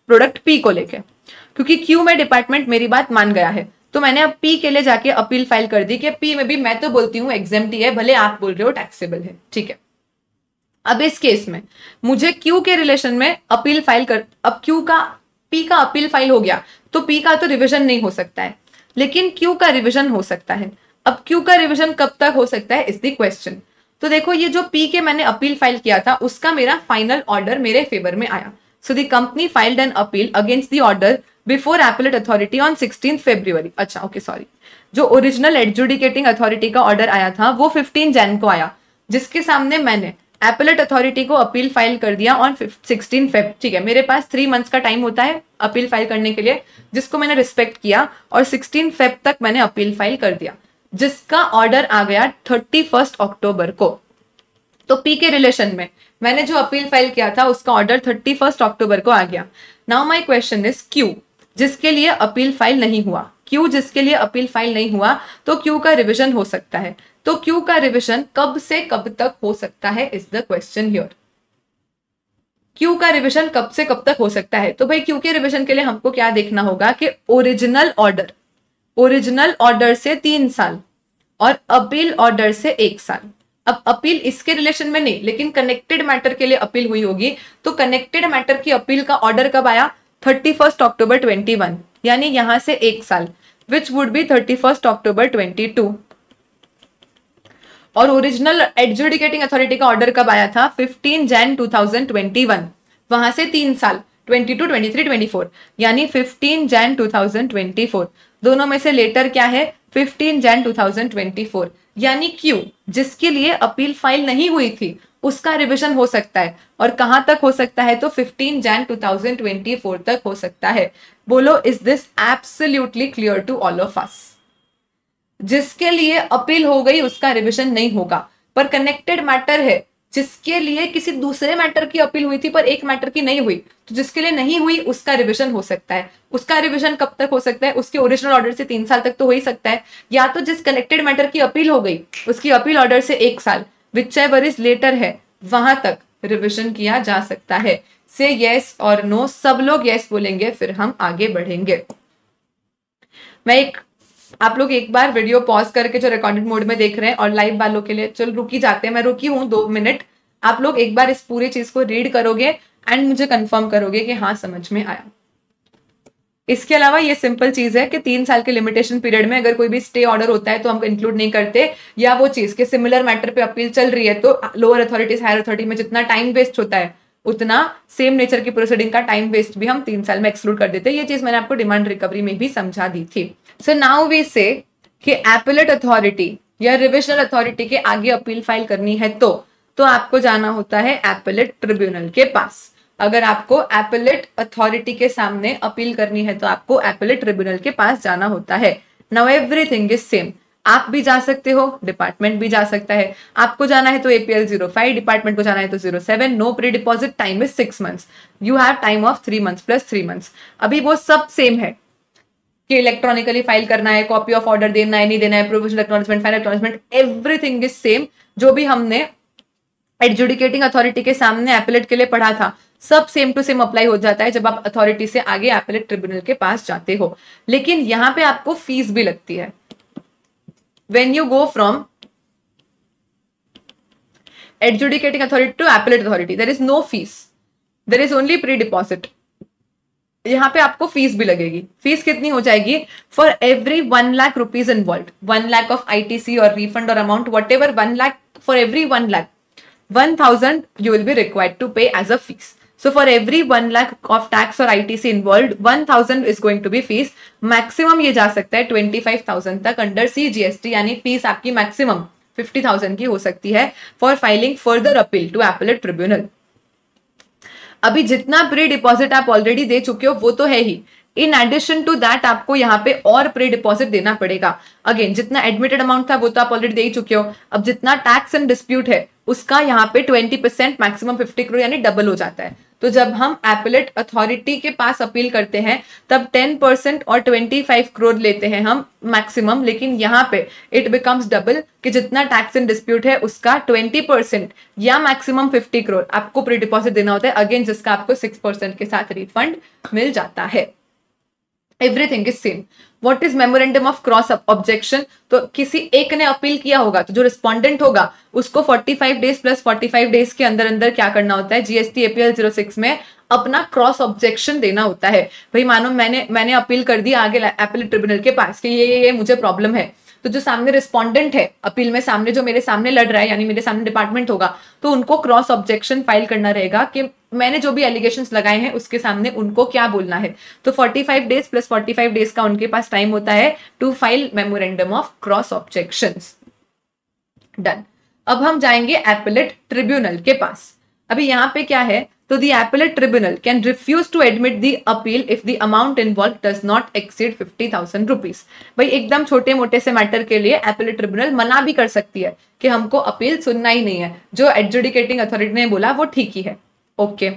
प्रोडक्ट पी को लेके, क्योंकि क्यू में डिपार्टमेंट मेरी बात मान गया है, तो मैंने अब पी के लिए जाके अपील फाइल कर दी कि पी में भी मैं तो बोलती हूँ एग्जेम्प्टी है, भले आप बोल रहे हो टैक्सेबल है, ठीक है। अब इस केस में मुझे क्यू के रिलेशन में अपील फाइल कर, अब क्यू का पी का अपील फाइल हो गया, तो पी का तो रिविजन नहीं हो सकता है, लेकिन क्यू का रिविजन हो सकता है। अब क्यू का रिविजन कब तक हो सकता है इज द क्वेश्चन। तो देखो ये जो पी के मैंने अपील फाइल किया था उसका मेरा फाइनल ऑर्डर मेरे फेवर में आया। So the company filed an appeal against the order before appellate authority on 16 फरवरी। अच्छा ओके सॉरी, जो ओरिजिनल एडजुडिकेटिंग अथॉरिटी का ऑर्डर आया था वो 15 जैन को आया, जिसके सामने मैंने एपेलेट अथॉरिटी को अपील फाइल कर दिया ऑन 16 फेब। ठीक है, मेरे पास 3 मंथ्स का टाइम होता है अपील फाइल करने के लिए, जिसको मैंने रिस्पेक्ट किया और 16 फेब तक मैंने अपील फाइल कर दिया, जिसका ऑर्डर आ गया 31 अक्टूबर को। तो पी के रिलेशन में मैंने जो अपील फाइल किया था उसका ऑर्डर 31 अक्टूबर को आ गया। Now my question is Q, जिसके लिए अपील फाइल नहीं हुआ। क्यू जिसके लिए अपील फाइल नहीं हुआ, तो क्यू का रिवीजन हो सकता है। तो क्यू का रिवीजन कब से कब तक हो सकता है is the question here. Q का रिवीजन कब से कब तक हो सकता है? तो भाई क्यू के रिवीजन के लिए हमको क्या देखना होगा कि ओरिजिनल ऑर्डर से 3 साल और अपील ऑर्डर से 1 साल। अब अपील इसके रिलेशन में नहीं, लेकिन कनेक्टेड मैटर के लिए अपील हुई होगी, तो कनेक्टेड मैटर की अपील का ऑर्डर कब आया? 31 अक्टूबर 21, यानी यहां से 1 साल, विच वुड बी 31 अक्टूबर 22। और ओरिजिनल एडजुडिकेटिंग अथॉरिटी का ऑर्डर कब आया था? 15 जैन 2021, वहां से 3 साल, 22, 23, 24, यानी 15 जैन 2024। दोनों में से लेटर क्या है? 15 जैन 2024। यानी क्यू जिसके लिए अपील फाइल नहीं हुई थी उसका रिवीजन हो सकता है, और कहां तक हो सकता है? तो 15 जैन 2024 तक हो सकता है। बोलो, is this absolutely clear to all of us? जिसके लिए अपील हो गई उसका रिवीजन नहीं होगा, पर कनेक्टेड मैटर है जिसके लिए किसी दूसरे मैटर की अपील हुई थी पर एक मैटर की नहीं हुई, तो जिसके लिए नहीं हुई उसका रिवीजन हो सकता है। उसका रिवीजन कब तक हो सकता है? उसके ओरिजिनल ऑर्डर से 3 साल तक तो हो ही सकता है, या तो जिस कनेक्टेड मैटर की अपील हो गई उसकी अपील ऑर्डर से 1 साल, विच एवर इज लेटर है, वहां तक रिवीजन किया जा सकता है। से येस और नो, सब लोग येस बोलेंगे, फिर हम आगे बढ़ेंगे। आप लोग एक बार वीडियो पॉज करके जो रिकॉर्डेड मोड में देख रहे हैं और लाइव वालों के लिए चल रुकी जाते हैं, मैं रुकी हूं 2 मिनट। आप लोग एक बार इस पूरी चीज को रीड करोगे एंड मुझे कंफर्म करोगे कि हाँ समझ में आया। इसके अलावा ये सिंपल चीज है कि 3 साल के लिमिटेशन पीरियड में अगर कोई भी स्टे ऑर्डर होता है तो हम इंक्लूड नहीं करते, या वो चीज के सिमिलर मैटर पे अपील चल रही है तो लोअर अथॉरिटीज हायर अथॉरिटी में जितना टाइम वेस्ट होता है उतना सेम नेचर की प्रोसीडिंग का टाइम वेस्ट भी हम 3 साल में एक्सक्लूड कर देते हैं। ये चीज मैंने आपको डिमांड रिकवरी में भी समझा दी थी। सो नाउ वी से कि एपेलेट अथॉरिटी या रिविजनल अथॉरिटी के आगे अपील फाइल करनी है तो आपको जाना होता है एपेलेट ट्रिब्यूनल के पास। अगर आपको एपेलेट अथॉरिटी के सामने अपील करनी है तो आपको एपेलेट ट्रिब्यूनल के पास जाना होता है। नाउ एवरीथिंग इज सेम, आप भी जा सकते हो, डिपार्टमेंट भी जा सकता है। आपको जाना है तो APL 05, डिपार्टमेंट को जाना है तो 07। No pre deposit, time is 6 months, you have time of 3 months plus 3 months. अभी वो सब सेम है कि इलेक्ट्रॉनिकली फाइल करना है, कॉपी ऑफ ऑर्डर देना है नहीं देना है, provisional acknowledgement, final acknowledgement, everything is same. जो भी हमने एडजुडिकेटिंग अथॉरिटी के सामने एपेलेट के लिए पढ़ा था सब सेम टू सेम अप्लाई हो जाता है जब आप अथॉरिटी से आगे एपेलेट ट्रिब्यूनल के पास जाते हो। लेकिन यहां पे आपको फीस भी लगती है। When you go from adjudicating authority to appellate authority, there is no fees. There is only pre-deposit. यहाँ पे आपको फीस भी लगेगी। फीस कितनी हो जाएगी? For every 1 lakh rupees involved, 1 lakh of ITC or refund or amount, whatever 1 lakh, for every 1 lakh, 1000 you will be required to pay as a fees. So for every 1 lakh of tax or ITC involved, 1000 is going to be fees. Maximum ये जा सकता है 25,000 तक under CGST, यानी fees आपकी maximum 50,000 की हो सकती है for filing further appeal to appellate tribunal. अभी जितना प्री डिपॉजिट आप ऑलरेडी दे चुके हो वो तो है ही, इन एडिशन टू दैट आपको यहाँ पे और प्री डिपॉजिट देना पड़ेगा। अगेन जितना एडमिटेड अमाउंट था वो तो आप ऑलरेडी दे ही चुके हो, अब जितना टैक्स एंड डिस्प्यूट है उसका यहाँ पे 20%, मैक्सिमम 50 करोड़, यानी डबल हो जाता है। तो जब हम एपेलेट अथॉरिटी के पास अपील करते हैं तब 10% और 25 करोड़ लेते हैं हम मैक्सिमम, लेकिन यहाँ पे इट बिकम्स डबल कि जितना टैक्स एंड डिस्प्यूट है उसका 20% या मैक्सिमम 50 करोड़ आपको प्री डिपॉजिट देना होता है, अगेन जिसका आपको 6% के साथ रिफंड मिल जाता है। Everything is same. What is memorandum of cross objection? तो किसी एक ने अपील किया होगा तो जो रिस्पोंडेंट होगा उसको 45 डेज प्लस 45 डेज के अंदर अंदर क्या करना होता है, जीएसटी एपीएल 06 में अपना क्रॉस ऑब्जेक्शन देना होता है। भाई मानो मैंने अपील कर दी आगे एपीलेट ट्रिब्यूनल के पास कि ये मुझे प्रॉब्लम है, तो जो सामने रिस्पोंडेंट है अपील में, सामने जो मेरे सामने लड़ रहा है यानी मेरे सामने डिपार्टमेंट होगा, तो उनको क्रॉस ऑब्जेक्शन फाइल करना रहेगा कि मैंने जो भी एलिगेशंस लगाए हैं उसके सामने उनको क्या बोलना है। तो 45 डेज प्लस 45 डेज का उनके पास टाइम होता है to file memorandum of cross objections. Done. अब हम जाएंगे एपीलेट ट्रिब्यूनल के पास। अभी यहाँ पे क्या है, तो the appellate tribunal can refuse to admit the appeal if the amount involve does not exceed 50,000 rupees. भाई एकदम छोटे मोटे से मैटर के लिए एपीलेट ट्रिब्यूनल मना भी कर सकती है कि हमको अपील सुनना ही नहीं है, जो एडजुडिकेटिंग अथॉरिटी ने बोला वो ठीक ही है। Okay.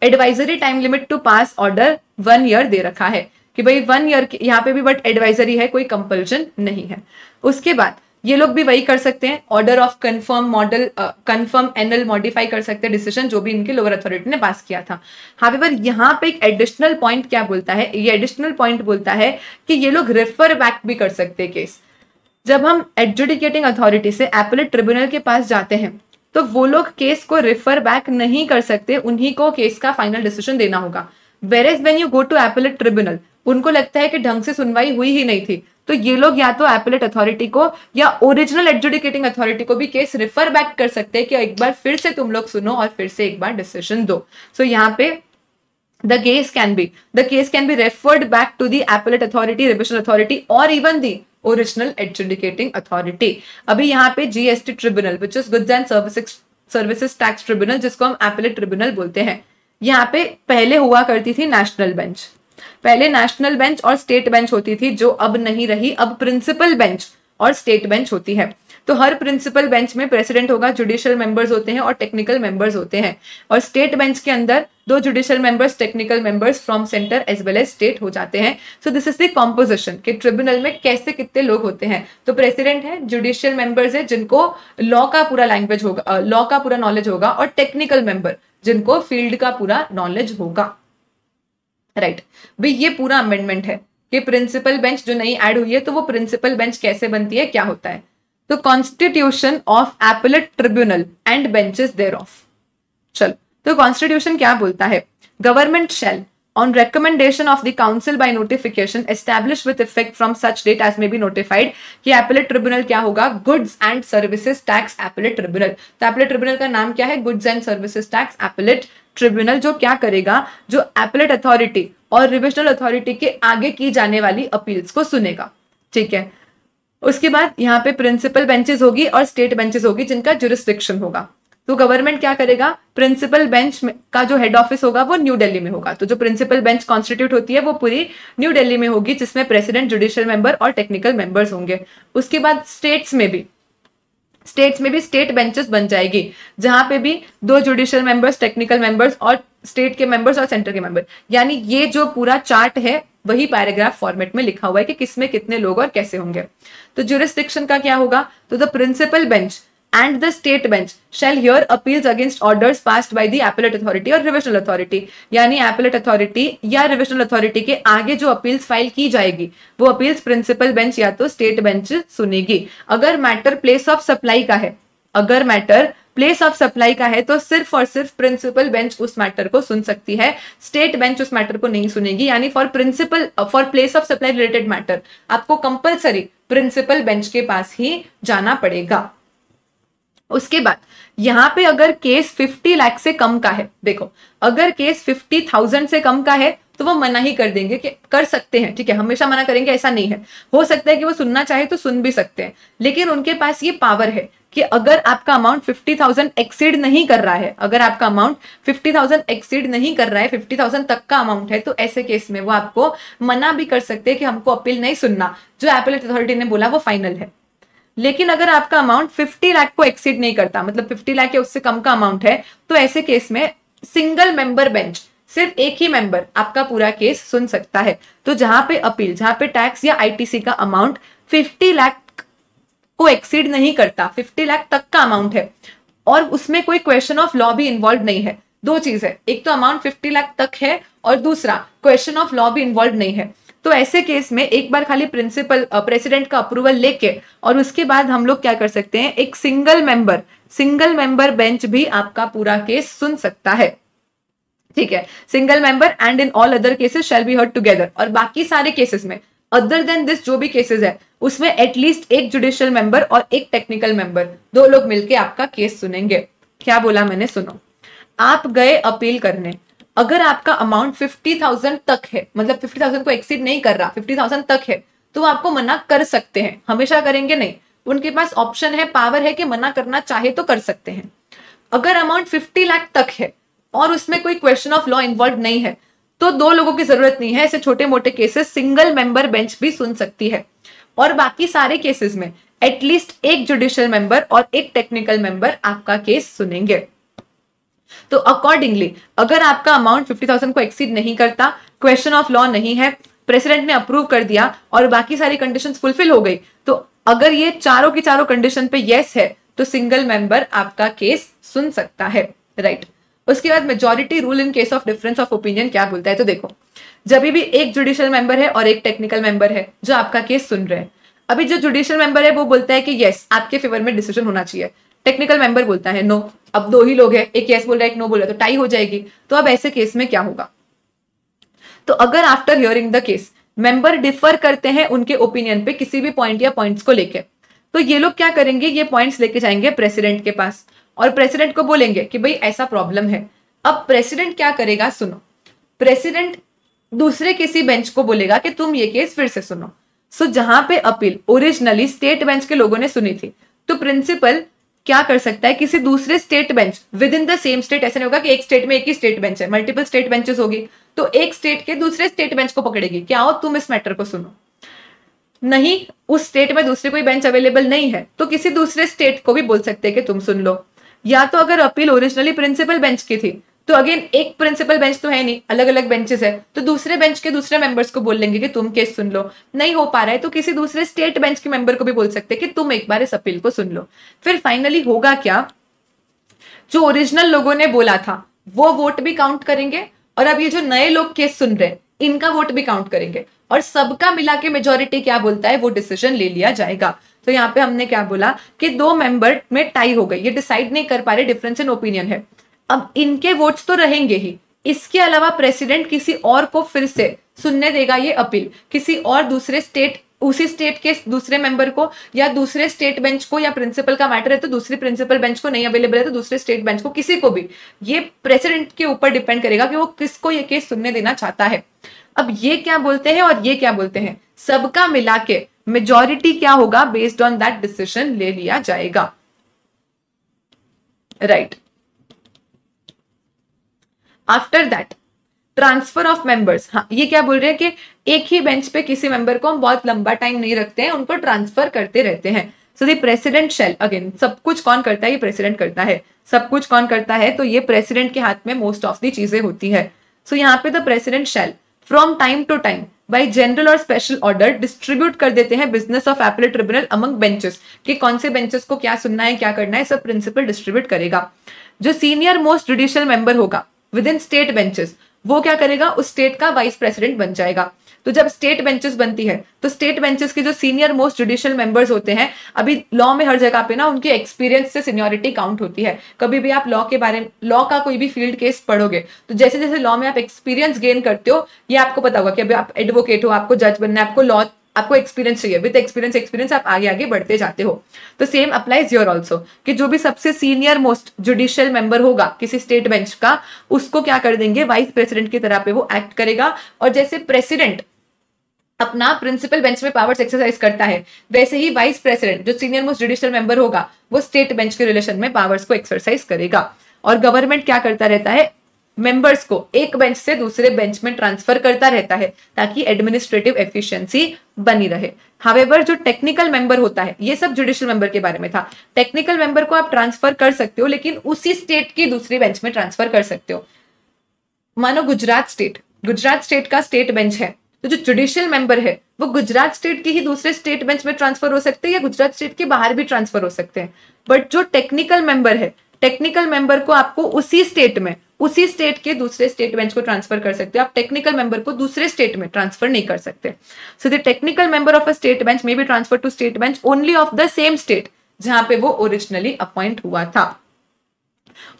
Advisory time limit to pass order 1 year दे रखा है कि भाई 1 ईयर यहाँ पे भी, बट एडवाइजरी है, कोई कंपल्शन नहीं है। उसके बाद ये लोग भी वही कर सकते हैं, order of confirm model confirm anal modify कर सकते हैं डिसीजन जो भी इनके लोअर अथॉरिटी ने पास किया था। हाउएवर यहाँ पे एक एडिशनल पॉइंट क्या बोलता है, ये एडिशनल पॉइंट बोलता है कि ये लोग रेफर बैक भी कर सकते हैं केस। जब हम एडजुडिकेटिंग अथॉरिटी से एपीलेट ट्रिब्यूनल के पास जाते हैं तो वो लोग केस को रेफर बैक नहीं कर सकते, उन्हीं को केस का फाइनल डिसीजन देना होगा। Whereas when you go to appellate tribunal, उनको लगता है कि ढंग से सुनवाई हुई ही नहीं थी, तो ये लोग या तो एपीलेट अथॉरिटी को या ओरिजिनल एडजुडिकेटिंग अथॉरिटी को भी केस रेफर बैक कर सकते हैं कि एक बार फिर से तुम लोग सुनो और फिर से एक बार डिसीजन दो। सो यहाँ पे the case can be referred back to the appellate authority, revision authority or even the original adjudicating authority। अभी यहाँ पे GST tribunal which is goods and services tax tribunal, जिसको हम appellate ट्रिब्यूनल बोलते हैं, यहाँ पे पहले हुआ करती थी नेशनल बेंच। पहले नेशनल बेंच और स्टेट बेंच होती थी, जो अब नहीं रही, अब प्रिंसिपल बेंच और स्टेट बेंच होती है। तो हर प्रिंसिपल बेंच में प्रेसिडेंट होगा, जुडिशियल मेंबर्स होते हैं और टेक्निकल मेंबर्स होते हैं, और स्टेट बेंच के अंदर 2 judicial members, technical members from centre as well as state हो जाते हैं। So this is the composition कि ट्रिब्यूनल में कैसे कितने लोग होते हैं। तो प्रेसिडेंट है, जुडिशियल मेंबर्स है जिनको लॉ का पूरा लैंग्वेज होगा, लॉ का पूरा नॉलेज होगा, और टेक्निकल मेंबर जिनको फील्ड का पूरा नॉलेज होगा। राइट भाई, ये पूरा अमेंडमेंट है कि प्रिंसिपल बेंच जो नई ऐड हुई है, तो वो प्रिंसिपल बेंच कैसे बनती है, क्या होता है। तो constitution of appellate tribunal and benches thereof. चलो, तो कॉन्स्टिट्यूशन क्या बोलता है, government shall on recommendation of the council by notification established with effect from such date as may be notified कि appellate tribunal क्या होगा, goods and services tax appellate tribunal। तो appellate tribunal का नाम क्या है, goods and services tax appellate tribunal, जो क्या करेगा, जो appellate authority और रिविजनल अथॉरिटी के आगे की जाने वाली अपील्स को सुनेगा। ठीक है, उसके बाद यहाँ पे प्रिंसिपल बेंचेस होगी और स्टेट बेंचेस होगी जिनका जुरिस्डिक्शन होगा। तो गवर्नमेंट क्या करेगा, प्रिंसिपल बेंच का जो हेड ऑफिस होगा वो न्यू दिल्ली में होगा। तो जो प्रिंसिपल बेंच कॉन्स्टिट्यूट होती है वो पूरी न्यू दिल्ली में होगी, जिसमें प्रेसिडेंट, जुडिशियल मेंबर और टेक्निकल मेंबर्स होंगे। उसके बाद स्टेट्स में भी स्टेट बेंचेस बन जाएगी, जहां पे भी 2 जुडिशियल मेंबर्स, टेक्निकल मेंबर्स और स्टेट के मेंबर्स और सेंटर के मेंबर। यानी ये जो पूरा चार्ट है वही पैराग्राफ फॉर्मेट में लिखा हुआ है कि किसमें कितने लोग और कैसे होंगे। तो जुरिस्डिक्शन का क्या होगा, तो the principal bench and the state bench shall hear appeals against orders passed by the appellate authority or revisional authority। यानी appellate authority या revisional authority के आगे जो अपील्स फाइल की जाएगी वो अपील्स प्रिंसिपल बेंच या तो स्टेट बेंच सुनेगी। अगर मैटर प्लेस ऑफ सप्लाई का है, अगर मैटर प्लेस ऑफ सप्लाई का है तो सिर्फ और सिर्फ प्रिंसिपल बेंच उस मैटर को सुन सकती है, स्टेट बेंच उस मैटर को नहीं सुनेगी। यानी for place of supply related matter आपको कंपल्सरी प्रिंसिपल बेंच के पास ही जाना पड़ेगा। उसके बाद यहां पे अगर केस 50 लाख से कम का है, देखो अगर केस 50,000 से कम का है तो वो मना ही कर देंगे कि कर सकते हैं, ठीक है, हमेशा मना करेंगे ऐसा नहीं है। हो सकता है कि वो सुनना चाहे तो सुन भी सकते हैं, लेकिन उनके पास ये पावर है कि अगर आपका अमाउंट 50,000 एक्सीड नहीं कर रहा है, अगर आपका अमाउंट 50,000 एक्सीड नहीं कर रहा है, 50,000 तक का अमाउंट है, तो ऐसे केस में वो आपको मना भी कर सकते हैं कि हमको अपील नहीं सुनना, जो एपीलेट अथॉरिटी ने बोला वो फाइनल है। लेकिन अगर आपका अमाउंट 50 लाख को एक्सीड नहीं करता, मतलब 50 लाख या उससे कम का अमाउंट है, तो ऐसे केस में सिंगल मेंबर बेंच, सिर्फ एक ही मेंबर आपका पूरा केस सुन सकता है। तो जहां पे अपील, जहां पे टैक्स या आईटीसी का अमाउंट 50 लाख को एक्सीड नहीं करता, 50 लाख तक का अमाउंट है और उसमें कोई क्वेश्चन ऑफ लॉ भी इन्वॉल्व नहीं है, 2 चीज है, एक तो अमाउंट 50 लाख तक है और दूसरा क्वेश्चन ऑफ लॉ भी इन्वॉल्व नहीं है, तो ऐसे केस में एक बार खाली प्रेसिडेंट का अप्रूवल लेके और उसके बाद हम लोग क्या कर सकते हैं, एक सिंगल मेंबर बेंच भी आपका पूरा केस सुन सकता है। ठीक है, single member and in all other cases shall be heard together. और बाकी सारे केसेस में अदर देन दिस जो भी केसेस है उसमें एटलीस्ट एक जुडिशियल मेंबर और एक टेक्निकल मेंबर, दो लोग मिलके आपका केस सुनेंगे। क्या बोला मैंने, सुनो। आप गए अपील करने, अगर आपका अमाउंट 50,000 तक है, मतलब 50,000 को एक्सीड नहीं कर रहा, 50,000 तक है, तो आपको मना कर सकते हैं। हमेशा करेंगे नहीं, उनके पास ऑप्शन है, पावर है कि मना करना चाहे तो कर सकते हैं। अगर अमाउंट 50 लाख तक है और उसमें कोई क्वेश्चन ऑफ लॉ इन्वॉल्व नहीं है तो दो लोगों की जरूरत नहीं है। ऐसे छोटे मोटे केसेस सिंगल मेंबर बेंच भी सुन सकती है। और बाकी सारे केसेस में एटलीस्ट एक जुडिशियल मेंबर और एक टेक्निकल मेंबर आपका केस सुनेंगे। तो अकॉर्डिंगली अगर आपका अमाउंट 50,000 को एक्सीड नहीं करता, क्वेश्चन ऑफ लॉ नहीं है, प्रेसिडेंट ने अप्रूव कर दिया और बाकी सारी कंडीशंस फुलफिल हो गई, तो अगर ये चारों की चारों कंडीशन पे यस है तो सिंगल मेंबर आपका केस सुन सकता है। राइट। उसके बाद majority rule in case of difference of opinion क्या बोलता है, तो देखो, जब भी एक जुडिशियल मेंबर है और एक टेक्निकल मेंबर है जो आपका केस सुन रहे हैं, अभी जो जुडिशियल मेंबर है वो बोलता है कि यस आपके फेवर में डिसीजन होना चाहिए, टेक्निकल मेंबर बोलता है नो। अब दो ही लोग हैं, एक यस बोल रहा है एक नो बोल रहा है, तो टाई हो जाएगी। तो अब ऐसे केस में क्या होगा, तो अगर after hearing the case member differ करते हैं उनके ओपिनियन पे किसी भी पॉइंट या पॉइंट्स को लेके, तो ये लोग क्या करेंगे, ये पॉइंट्स लेके जाएंगे प्रेसिडेंट के पास और प्रेसिडेंट को बोलेंगे कि भाई ऐसा प्रॉब्लम है। अब प्रेसिडेंट क्या करेगा, सुनो, प्रेसिडेंट दूसरे किसी बेंच को बोलेगा कि तुम ये केस फिर से सुनो। सो जहां पे अपील ओरिजिनली स्टेट बेंच के लोगों ने सुनी थी, तो प्रिंसिपल क्या कर सकता है, किसी दूसरे state bench with in the same state, ऐसा नहीं होगा कि एक स्टेट में एक ही स्टेट बेंच है, मल्टीपल स्टेट बेंचेस होगी, तो एक स्टेट के दूसरे स्टेट बेंच को पकड़ेगी कि आओ तुम इस मैटर को सुनो। नहीं, उस स्टेट में दूसरे कोई बेंच अवेलेबल नहीं है तो किसी दूसरे स्टेट को भी बोल सकते हैं कि तुम सुन लो। या तो अगर अपील ओरिजिनली प्रिंसिपल बेंच की थी तो अगेन एक प्रिंसिपल बेंच तो है नहीं, अलग अलग बेंचेस है, तो दूसरे बेंच के दूसरे मेंबर्स को बोल लेंगे कि तुम केस सुन लो। नहीं हो पा रहा है तो किसी दूसरे स्टेट बेंच के मेंबर को भी बोल सकते हैं कि तुम एक बार इस अपील को सुन लो। फिर फाइनली होगा क्या, जो ओरिजिनल लोगों ने बोला था वो वोट भी काउंट करेंगे और अब ये जो नए लोग केस सुन रहे हैं इनका वोट भी काउंट करेंगे और सबका मिला के मेजोरिटी क्या बोलता है वो डिसीजन ले लिया जाएगा। तो यहाँ पे हमने क्या बोला कि दो मेंबर में टाई हो गई, ये डिसाइड नहीं कर पा रहे, डिफरेंस इन ओपिनियन है। अब इनके वोट्स तो रहेंगे ही, इसके अलावा प्रेसिडेंट किसी और को फिर से सुनने देगा ये अपील, किसी और दूसरे स्टेट, उसी स्टेट के दूसरे मेंबर को या दूसरे स्टेट बेंच को, या प्रिंसिपल का मैटर है तो दूसरी प्रिंसिपल बेंच को, नहीं अवेलेबल है तो दूसरे स्टेट बेंच को, किसी को भी। ये प्रेसिडेंट के ऊपर डिपेंड करेगा कि वो किसको ये केस सुनने देना चाहता है। अब ये क्या बोलते हैं और ये क्या बोलते हैं, सबका मिला के मेजॉरिटी क्या होगा, बेस्ड ऑन दैट डिसीजन ले लिया जाएगा। Right. After that transfer of members, हाँ ये क्या बोल रहे हैं कि एक ही बेंच पे किसी मेंबर को हम बहुत लंबा टाइम नहीं रखते हैं, उनको ट्रांसफर करते रहते हैं। So the president shell, again सब कुछ कौन करता है, ये प्रेसिडेंट करता है। सब कुछ कौन करता है, तो ये प्रेसिडेंट के हाथ में मोस्ट ऑफ दी चीजें होती है। सो यहाँ पे the president shall from time to time by general और स्पेशल ऑर्डर डिस्ट्रीब्यूट कर देते हैं business of appellate tribunal among benches, कि कौन से बेंचेस को क्या सुनना है क्या करना है, सब प्रिंसिपल डिस्ट्रीब्यूट करेगा। जो सीनियर मोस्ट जुडिशियल मेंबर होगा विद इन स्टेट बेंचेस, वो क्या करेगा, उस स्टेट का वाइस प्रेसिडेंट बन जाएगा। तो जब स्टेट बेंचेस बनती है तो स्टेट बेंचेस के जो सीनियर मोस्ट जुडिशियल मेंबर्स होते हैं, अभी लॉ में हर जगह पे ना उनके एक्सपीरियंस से सीनियरिटी काउंट होती है। कभी भी आप लॉ के बारे में, लॉ का कोई भी फील्ड केस पढ़ोगे तो जैसे जैसे लॉ में आप एक्सपीरियंस गेन करते हो, ये आपको पता होगा कि अभी आप एडवोकेट हो, आपको जज बनना है, आपको लॉ, आपको एक्सपीरियंस चाहिए, विद एक्सपीरियंस आप आगे आगे बढ़ते जाते हो। तो सेम अप्लाइज हियर आल्सो, कि जो भी सबसे सीनियर मोस्ट जुडिशियल मेंबर होगा किसी स्टेट बेंच का, उसको क्या कर देंगे, वाइस प्रेसिडेंट की तरह पे वो एक्ट करेगा। और जैसे प्रेसिडेंट अपना प्रिंसिपल बेंच में पावर्स एक्सरसाइज करता है, वैसे ही वाइस प्रेसिडेंट जो सीनियर मोस्ट जुडिशियल मेंबर होगा वो स्टेट बेंच के रिलेशन में पावर्स को एक्सरसाइज करेगा। और गवर्नमेंट क्या करता रहता है, मेंबर्स को एक बेंच से दूसरे बेंच में ट्रांसफर करता रहता है ताकि एडमिनिस्ट्रेटिव एफिशिएंसी बनी रहे। हावेवर जो टेक्निकल मेंबर होता है, ये सब जुडिशियल मेंबर के बारे में था, टेक्निकल मेंबर को आप ट्रांसफर कर सकते हो लेकिन उसी स्टेट की दूसरी बेंच में ट्रांसफर कर सकते हो। मानो गुजरात स्टेट का स्टेट बेंच है, तो जो जुडिशियल मेंबर है वो गुजरात स्टेट के ही दूसरे स्टेट बेंच में ट्रांसफर हो सकते हैं या गुजरात स्टेट के बाहर भी ट्रांसफर हो सकते हैं। बट जो टेक्निकल मेंबर है, टेक्निकल मेंबर को आपको उसी स्टेट में उसी स्टेट के दूसरे स्टेट बेंच को ट्रांसफर कर सकते हो, आप टेक्निकल मेंबर को दूसरे स्टेट में ट्रांसफर नहीं कर सकते। So the technical member of a state bench may be transfer to state bench only of the same state जहां पे वो ओरिजिनली अपॉइंट हुआ था।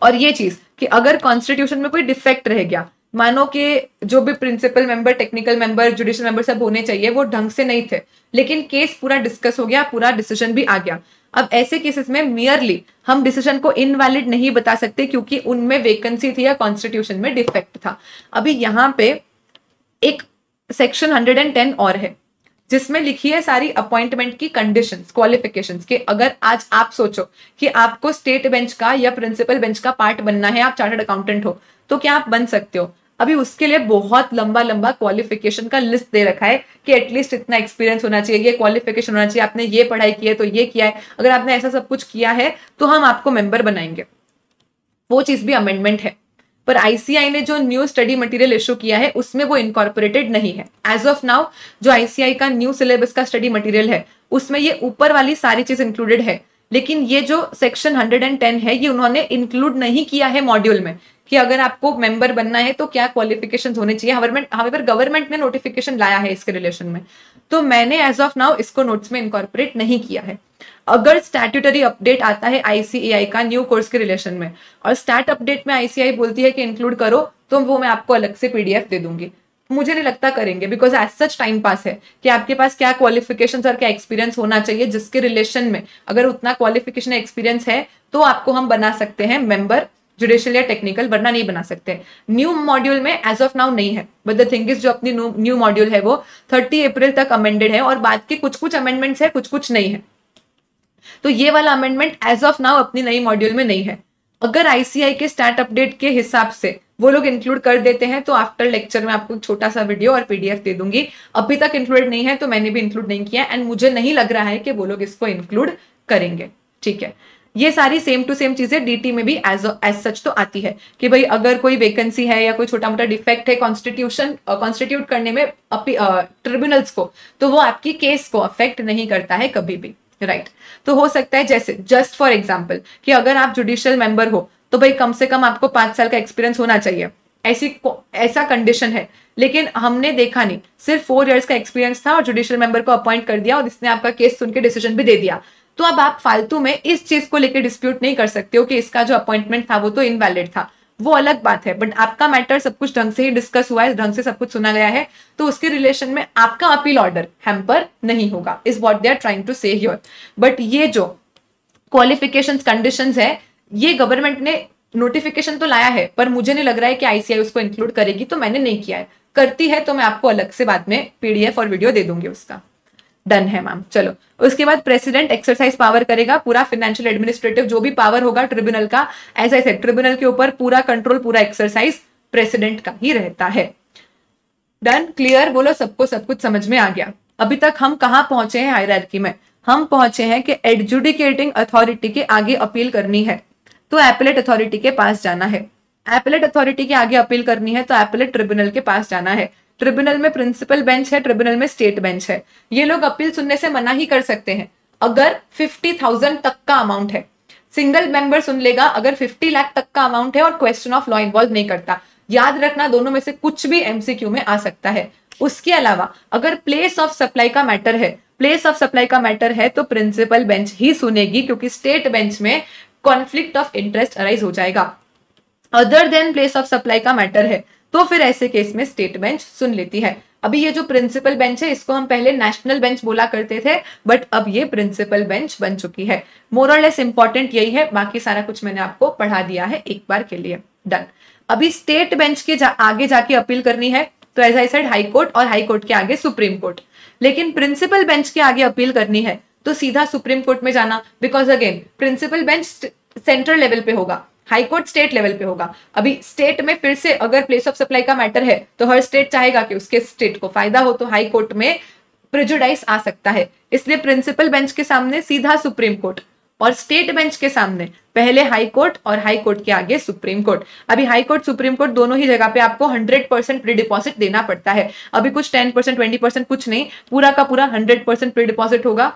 और ये चीज कि अगर कॉन्स्टिट्यूशन में कोई डिफेक्ट रह गया, मानो कि जो भी principal member, technical member, judicial member सब होने चाहिए वो ढंग से नहीं थे, लेकिन केस पूरा डिस्कस हो गया, पूरा डिसीजन भी आ गया, अब ऐसे केसेस में मियरली हम डिसीजन को इनवैलिड नहीं बता सकते क्योंकि उनमें वेकेंसी थी या कॉन्स्टिट्यूशन में डिफेक्ट था। अभी यहाँ पे एक सेक्शन 110 और है जिसमें लिखी है सारी अपॉइंटमेंट की कंडीशंस, क्वालिफिकेशंस कि अगर आज आप सोचो कि आपको स्टेट बेंच का या प्रिंसिपल बेंच का पार्ट बनना है, आप चार्टर्ड अकाउंटेंट हो, तो क्या आप बन सकते हो। अभी उसके लिए बहुत लंबा लंबा क्वालिफिकेशन का लिस्ट दे रखा है कि एटलीस्ट इतना एक्सपीरियंस होना चाहिए, ये क्वालिफिकेशन होना चाहिए, आपने ये पढ़ाई की है तो ये किया है, अगर आपने ऐसा सब कुछ किया है तो हम आपको मेंबर बनाएंगे। वो चीज भी अमेंडमेंट है, पर आईसीआई ने जो न्यू स्टडी मटेरियल इशू किया है उसमें वो इनकॉर्पोरेटेड नहीं है। एज ऑफ नाउ जो आईसीआई का न्यू सिलेबस का स्टडी मटेरियल है उसमें ये ऊपर वाली सारी चीज इंक्लूडेड है, लेकिन ये जो सेक्शन 110 है ये उन्होंने इंक्लूड नहीं किया है मॉड्यूल में कि अगर आपको मेंबर बनना है तो क्या क्वालिफिकेशंस होने चाहिए। हावेवर गवर्नमेंट ने नोटिफिकेशन लाया है इसके रिलेशन में, तो मैंने एज ऑफ नाउ इसको नोट्स में इनकॉर्पोरेट नहीं किया है। अगर स्टैट्यूटरी अपडेट आता है आईसीएआई का न्यू कोर्स के रिलेशन में और स्टैट अपडेट में आईसीआई बोलती है कि इंक्लूड करो, तो वो मैं आपको अलग से पीडीएफ दे दूंगी। मुझे नहीं लगता करेंगे, because as such time pass है कि आपके पास क्या क्वालिफिकेशंस और क्या एक्सपीरियंस होना चाहिए, जिसके रिलेशन में अगर उतना क्वालिफिकेशन एक्सपीरियंस है तो आपको हम बना सकते हैं मेंबर, जुडिशियल या टेक्निकल, वरना नहीं बना सकते। न्यू मॉड्यूल में एज ऑफ नाउ नहीं है, बट द थिंग इज जो अपनी न्यू मॉड्यूल है वो 30 अप्रैल तक अमेंडेड है और बाद के कुछ कुछ अमेंडमेंट्स है, कुछ कुछ नहीं है। तो ये वाला अमेंडमेंट एज ऑफ नाउ अपनी नई मॉड्यूल में नहीं है। अगर आईसीआई के स्टैट अपडेट के हिसाब से वो लोग इंक्लूड कर देते हैं तो आफ्टर लेक्चर में आपको छोटा सा वीडियो और पीडीएफ दे दूंगी। अभी तक इंक्लूडेड नहीं है तो मैंने भी इंक्लूड नहीं किया एंड मुझे नहीं लग रहा है कि वो लोग इसको इंक्लूड करेंगे। ठीक है, ये सारी सेम टू सेम चीजें डीटी में भी एज सच तो आती है कि भाई अगर कोई वैकेंसी है या कोई छोटा मोटा डिफेक्ट है कॉन्स्टिट्यूट करने में ट्रिब्यूनल्स को, तो वो आपकी केस को अफेक्ट नहीं करता है कभी भी। राइट, तो हो सकता है जैसे जस्ट फॉर एग्जाम्पल कि अगर आप जुडिशियल मेंबर हो तो भाई कम से कम आपको 5 साल का एक्सपीरियंस होना चाहिए, ऐसा कंडीशन है, लेकिन हमने देखा नहीं, सिर्फ 4 इयर्स का एक्सपीरियंस था और जुडिशियल मेंबर को अपॉइंट कर दिया और इसने आपका केस सुन के डिसीजन भी दे दिया। तो अब आप फालतू में इस चीज को लेकर डिस्प्यूट नहीं कर सकते हो कि इसका जो अपॉइंटमेंट था वो तो इनवैलिड था, वो अलग बात है। बट आपका मैटर सब कुछ ढंग से ही डिस्कस हुआ है, ढंग से सब कुछ सुना गया है, तो उसके रिलेशन में आपका अपील ऑर्डर हैम्पर नहीं होगा, is what they are trying to say here. But ये जो क्वालिफिकेशंस कंडीशंस है ये गवर्नमेंट ने नोटिफिकेशन तो लाया है, पर मुझे नहीं लग रहा है कि आईसीआई उसको इंक्लूड करेगी, तो मैंने नहीं किया है। करती है तो मैं आपको अलग से बाद में पीडीएफ और वीडियो दे दूंगी उसका। डन है मैम। चलो, उसके बाद प्रेसिडेंट एक्सरसाइज पावर करेगा, पूरा फाइनेंशियल एडमिनिस्ट्रेटिव जो भी पावर होगा ट्रिब्यूनल का, एज आई सेड ट्रिब्यूनल के ऊपर पूरा कंट्रोल, पूरा एक्सरसाइज प्रेसिडेंट का ही रहता है। डन, क्लियर, बोलो सबको सब कुछ समझ में आ गया। अभी तक हम कहां पहुंचे हैं हायरार्की में, हम पहुंचे हैं कि एडजुडिकेटिंग अथॉरिटी के आगे अपील करनी है तो एपेलेट अथॉरिटी के पास जाना है, एपेलेट अथॉरिटी के आगे अपील करनी है तो एपेलेट ट्रिब्यूनल के पास जाना है। ट्रिब्यूनल में प्रिंसिपल बेंच है, ट्रिब्यूनल में स्टेट बेंच है। ये लोग अपील सुनने से मना ही कर सकते हैं अगर 50,000 तक का अमाउंट है। सिंगल मेंबर सुन लेगा अगर 50 लाख तक का अमाउंट है और क्वेश्चन ऑफ लॉ इन्वॉल्व नहीं करता। याद रखना, दोनों में से कुछ भी एमसीक्यू में आ सकता है। उसके अलावा अगर प्लेस ऑफ सप्लाई का मैटर है, प्लेस ऑफ सप्लाई का मैटर है तो प्रिंसिपल बेंच ही सुनेगी, क्योंकि स्टेट बेंच में कॉन्फ्लिक्ट ऑफ इंटरेस्ट अराइज हो जाएगा। Other than place of supply का मैटर है तो फिर ऐसे केस में स्टेट बेंच सुन लेती है। अभी ये जो प्रिंसिपल बेंच है इसको हम पहले नेशनल बेंच बोला करते थे, बट अब ये प्रिंसिपल बेंच बन चुकी है। मोर और लेस इंपॉर्टेंट यही है, बाकी सारा कुछ मैंने आपको पढ़ा दिया है एक बार के लिए। डन। अभी स्टेट बेंच के आगे जाके अपील करनी है तो as I said high court, और हाई कोर्ट के आगे सुप्रीम कोर्ट। लेकिन प्रिंसिपल बेंच के आगे अपील करनी है तो सीधा सुप्रीम कोर्ट में जाना, because again principal bench central level पे होगा, हाई कोर्ट स्टेट लेवल पे होगा। अभी स्टेट में फिर से अगर प्लेस ऑफ सप्लाई का मैटर है तो हर स्टेट चाहेगा कि उसके स्टेट को फायदा हो, तो हाई कोर्ट में प्रेजुडाइस आ सकता है। इसलिए प्रिंसिपल बेंच के सामने सीधा सुप्रीम कोर्ट और स्टेट बेंच के सामने पहले हाई कोर्ट और हाई कोर्ट के आगे सुप्रीम कोर्ट। अभी हाई कोर्ट सुप्रीम कोर्ट दोनों ही जगह पे आपको 100% प्री डिपॉजिट देना पड़ता है। अभी कुछ 10% 20% कुछ नहीं, पूरा का पूरा 100% प्री डिपॉजिट होगा।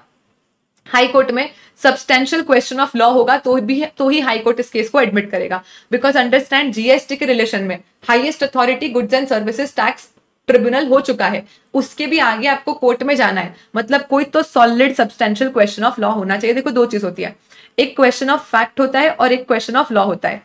हाई कोर्ट में सब्सटेंशियल क्वेश्चन ऑफ लॉ होगा तो ही हाई कोर्ट इस केस को एडमिट करेगा। बिकॉज अंडरस्टैंड, जीएसटी के रिलेशन में highest authority goods and services tax tribunal हो चुका है, उसके भी आगे आपको कोर्ट में जाना है, मतलब कोई तो solid substantial question of law होना चाहिए। देखो दो चीज होती है, एक क्वेश्चन ऑफ फैक्ट होता है और एक क्वेश्चन ऑफ लॉ होता है।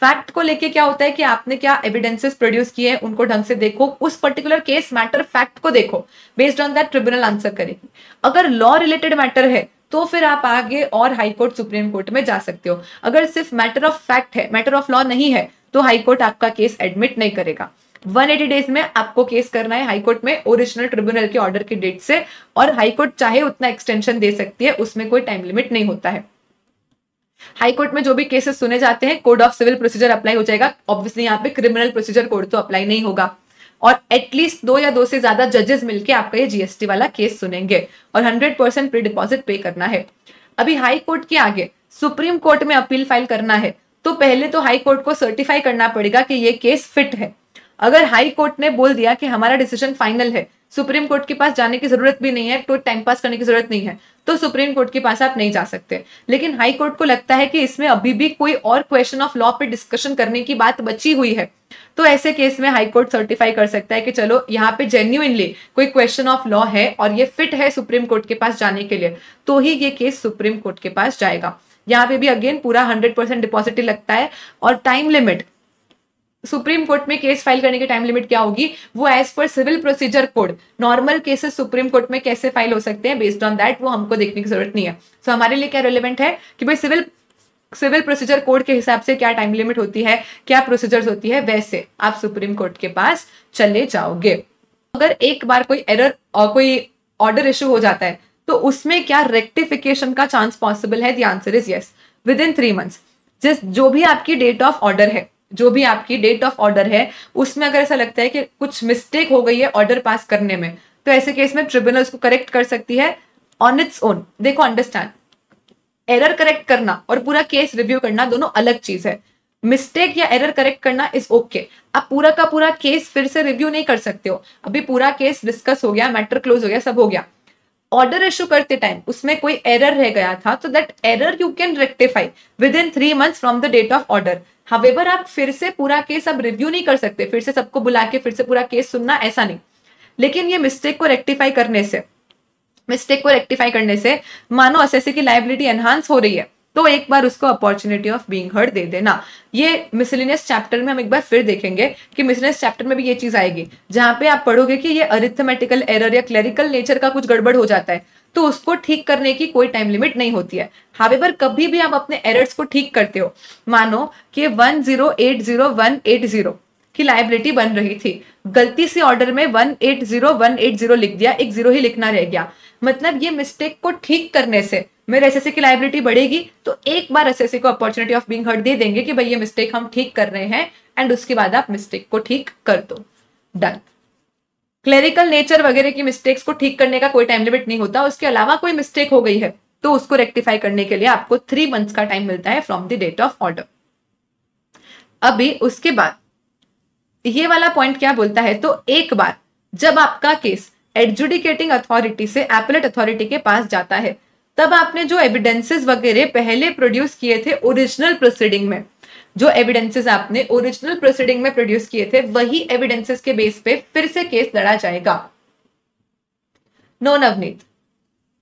फैक्ट को लेके क्या होता है कि आपने क्या एविडेंसेस प्रोड्यूस किए हैं, उनको ढंग से देखो, उस पर्टिकुलर केस मैटर फैक्ट को देखो, based on that tribunal answer करेगी। अगर लॉ रिलेटेड मैटर है तो फिर आप आगे और हाई कोर्ट सुप्रीम कोर्ट में जा सकते हो। अगर सिर्फ मैटर ऑफ फैक्ट है, मैटर ऑफ लॉ नहीं है, तो हाई कोर्ट आपका केस एडमिट नहीं करेगा। 180 डेज में आपको केस करना है हाई कोर्ट में ओरिजिनल ट्रिब्यूनल के ऑर्डर की डेट से, और हाई कोर्ट चाहे उतना एक्सटेंशन दे सकती है, उसमें कोई टाइम लिमिट नहीं होता है। हाई कोर्ट में जो भी केसेस सुने जाते हैं code of civil procedure apply हो जाएगा, ऑब्वियसली यहाँ पे क्रिमिनल प्रोसीजर कोड तो अप्लाई नहीं होगा, और एटलीस्ट 2 या 2 से ज्यादा जजेस मिलके आपका ये जीएसटी वाला केस सुनेंगे, और 100% प्री डिपॉजिट पे करना है। अभी हाई कोर्ट के आगे सुप्रीम कोर्ट में अपील फाइल करना है, तो पहले तो हाई कोर्ट को सर्टिफाई करना पड़ेगा कि ये केस फिट है। अगर हाई कोर्ट ने बोल दिया कि हमारा डिसीजन फाइनल है, सुप्रीम कोर्ट के पास जाने की जरूरत भी नहीं है, तो टाइम पास करने की जरूरत नहीं है, तो सुप्रीम कोर्ट के पास आप नहीं जा सकते। लेकिन हाई कोर्ट को लगता है कि इसमें अभी भी कोई और क्वेश्चन ऑफ लॉ पे डिस्कशन करने की बात बची हुई है, तो ऐसे केस में हाई कोर्ट सर्टिफाई कर सकता है कि चलो यहाँ पे जेन्युइनली कोई क्वेश्चन ऑफ लॉ है और ये फिट है सुप्रीम कोर्ट के पास जाने के लिए, तो ही ये केस सुप्रीम कोर्ट के पास जाएगा। यहाँ पे भी अगेन पूरा 100% डिपॉजिट लगता है, और टाइम लिमिट सुप्रीम कोर्ट में केस फाइल करने की टाइम लिमिट क्या होगी, वो as per civil procedure code normal cases supreme court में कैसे फाइल हो सकते हैं, बेस्ड ऑन दैट वो हमको देखने की जरूरत नहीं है। सो हमारे लिए क्या रिलेवेंट है कि भाई सिविल प्रोसीजर कोड के हिसाब से क्या टाइम लिमिट होती है, क्या प्रोसीजर्स होती है, वैसे आप सुप्रीम कोर्ट के पास चले जाओगे। अगर एक बार कोई एरर और कोई ऑर्डर इश्यू हो जाता है, तो उसमें क्या रेक्टिफिकेशन का चांस पॉसिबल है? The answer is yes, with in 3 months. जो भी आपकी डेट ऑफ ऑर्डर है, जो भी आपकी डेट ऑफ ऑर्डर है, उसमें अगर ऐसा लगता है कि कुछ मिस्टेक हो गई है ऑर्डर पास करने में, तो ऐसे केस में ट्रिब्यूनल उसको करेक्ट कर सकती है ऑन इट्स ओन। देखो अंडरस्टैंड, एरर करेक्ट करना और पूरा केस रिव्यू करना दोनों अलग चीज है। मिस्टेक या एरर करेक्ट करना इज ओके, आप पूरा का पूरा केस फिर से रिव्यू नहीं कर सकते हो। अभी पूरा केस डिस्कस हो गया, मैटर क्लोज हो गया, सब हो गया, ऑर्डर इश्यू करते टाइम उसमें कोई एरर रह गया था, तो that error you can rectify within 3 months from the date of order. However आप फिर से पूरा केस अब रिव्यू नहीं कर सकते, फिर से सबको बुला के फिर से पूरा केस सुनना, ऐसा नहीं। लेकिन ये मिस्टेक को रेक्टिफाई करने से मानो एसएससी की लायबिलिटी एनहांस हो रही है, तो एक बार उसको opportunity of being heard they देना। ये मिसलेनियस चैप्टर में हम एक बार फिर देखेंगे कि मिसलेनियस चैप्टर में भी ये चीज आएगी, जहां पे आप पढ़ोगे कि ये अरिथमेटिकल एरर या क्लेरिकल नेचर का कुछ गड़बड़ हो जाता है, तो उसको ठीक करने की कोई टाइम लिमिट नहीं होती है। हावेवर कभी भी आप अपने एरर्स को ठीक करते हो, मानो कि 1080180 की लायबिलिटी बन रही थी, गलती से ऑर्डर में 180180 लिख दिया, एक 0 ही लिखना रह गया, मतलब ये मिस्टेक को ठीक करने से मेरे एसएससी की लायबिलिटी बढ़ेगी, तो एक बार एसएससी को opportunity of being heard they देंगे कि भाई ये मिस्टेक हम ठीक कर रहे हैं, एंड उसके बाद आप मिस्टेक को ठीक कर दो, डन। क्लेरिकल नेचर वगैरह की मिस्टेक्स को ठीक करने का कोई टाइम लिमिट नहीं होता, उसके अलावा कोई मिस्टेक हो गई है तो उसको रेक्टिफाई करने के लिए आपको 3 मंथ्स का टाइम मिलता है from the date of order. अभी उसके बाद ये वाला पॉइंट क्या बोलता है, तो एक बार जब आपका केस एडजुडिकेटिंग अथॉरिटी से एपेलेट अथॉरिटी के पास जाता है, तब आपने जो एविडेंसेस वगैरह पहले प्रोड्यूस किए थे ओरिजिनल प्रोसीडिंग में, जो एविडेंसेस आपने ओरिजिनल प्रोसीडिंग में प्रोड्यूस किए थे, वही एविडेंसेस के बेस पे फिर से केस लड़ा जाएगा। नो नवनीत,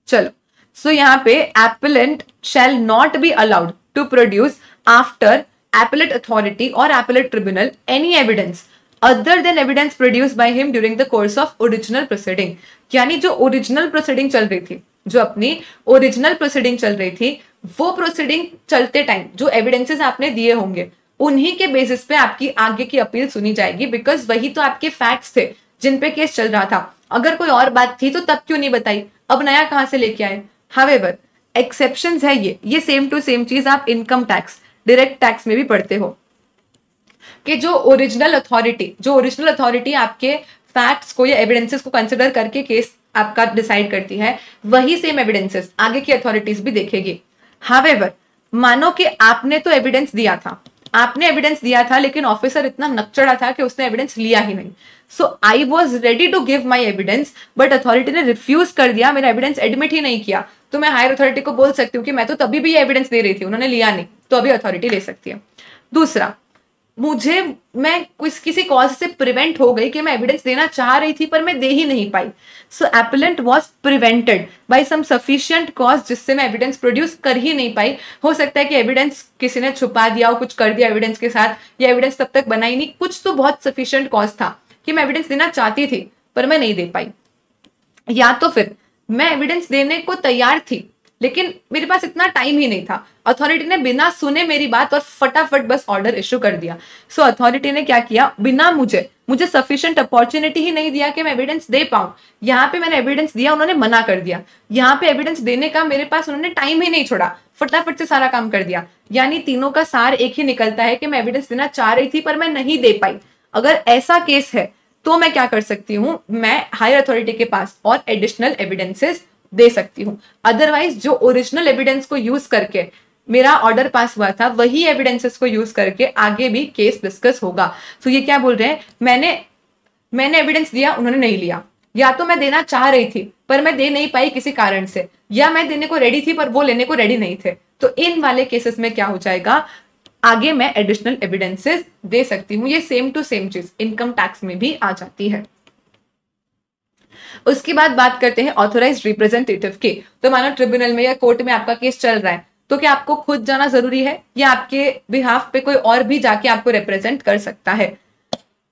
चलो, सो यहाँ पे appellant shall not be allowed to produce after appellate authority और appellate tribunal any evidence other than evidence produce by him during the course of original proceeding. यानी जो ओरिजिनल प्रोसीडिंग चल रही थी, जो अपनी ओरिजिनल प्रोसीडिंग चल रही थी, वो प्रोसीडिंग चलते टाइम जो एविडेंसेस आपने दिए होंगे, उन्हीं के बेसिस पे आपकी आगे की अपील सुनी जाएगी, बिकॉज वही तो आपके फैक्ट्स थे जिन पे केस चल रहा था। अगर कोई और बात थी तो तब क्यों नहीं बताई, अब नया कहां से लेके आए। हावेवर एक्सेप्शंस है ये सेम टू सेम चीज आप इनकम टैक्स, डायरेक्ट टैक्स में भी पढ़ते हो कि जो ओरिजिनल अथॉरिटी आपके फैक्ट्स को या एविडेंसेस को कंसिडर करके केस आपका डिसाइड करती है, वही सेम एविडेंसेस आगे की अथॉरिटीज भी देखेगी। हावेवर मानो कि आपने तो एविडेंस दिया था, लेकिन ऑफिसर इतना नकचड़ा था कि उसने एविडेंस लिया ही नहीं, so I was ready to give my evidence, but authority ने रिफ्यूज कर दिया, मेरा एविडेंस एडमिट ही नहीं किया, तो मैं हायर अथॉरिटी को बोल सकती हूँ कि मैं तो तभी भी एविडेंस दे रही थी, उन्होंने लिया नहीं, तो अभी अथॉरिटी ले सकती है। दूसरा, मैं किसी कॉज से प्रिवेंट हो गई कि मैं एविडेंस देना चाह रही थी पर मैं दे ही नहीं पाई। So appellant was prevented by some sufficient cause, जिससे मैं एविडेंस प्रोड्यूस कर ही नहीं पाई। हो सकता है कि एविडेंस किसी ने छुपा दिया हो, कुछ कर दिया एविडेंस के साथ, या एविडेंस तब तक बना ही नहीं, कुछ तो बहुत सफिशिएंट कॉज था कि मैं एविडेंस देना चाहती थी पर मैं नहीं दे पाई। या तो फिर मैं एविडेंस देने को तैयार थी लेकिन मेरे पास इतना टाइम ही नहीं था, अथॉरिटी ने बिना सुने मेरी बात और फटाफट बस ऑर्डर इशू कर दिया। सो अथॉरिटी ने क्या किया, बिना मुझे सफिशिएंट अपॉर्चुनिटी ही नहीं दिया कि मैं एविडेंस दे पाऊं। यहाँ पे मैंने एविडेंस दिया, उन्होंने मना कर दिया। यहाँ पे एविडेंस देने का मेरे पास उन्होंने टाइम ही नहीं छोड़ा, फटाफट से सारा काम कर दिया। यानी तीनों का सार एक ही निकलता है कि मैं एविडेंस देना चाह रही थी पर मैं नहीं दे पाई। अगर ऐसा केस है तो मैं क्या कर सकती हूँ, मैं हायर अथॉरिटी के पास और एडिशनल एविडेंसेस दे सकती हूँ। अदरवाइज जो ओरिजिनल एविडेंस को यूज करके मेरा ऑर्डर पास हुआ था, वही एविडेंसेस को यूज करके आगे भी केस डिस्कस होगा। तो ये क्या बोल रहे हैं, मैंने एविडेंस दिया, उन्होंने नहीं लिया, या तो मैं देना चाह रही थी पर मैं दे नहीं पाई किसी कारण से, या मैं देने को रेडी थी पर वो लेने को रेडी नहीं थे। तो इन वाले केसेस में क्या हो जाएगा, आगे मैं एडिशनल एविडेंसेस दे सकती हूँ। ये सेम टू सेम चीज इनकम टैक्स में भी आ जाती है। उसके बाद बात करते हैं ऑथोराइज्ड रिप्रेजेंटेटिव की। तो मानो ट्रिब्यूनल में या कोर्ट में आपका केस चल रहा है, तो क्या आपको खुद जाना जरूरी है या आपके बिहाफ पे कोई और भी जाके आपको रिप्रेजेंट कर सकता है?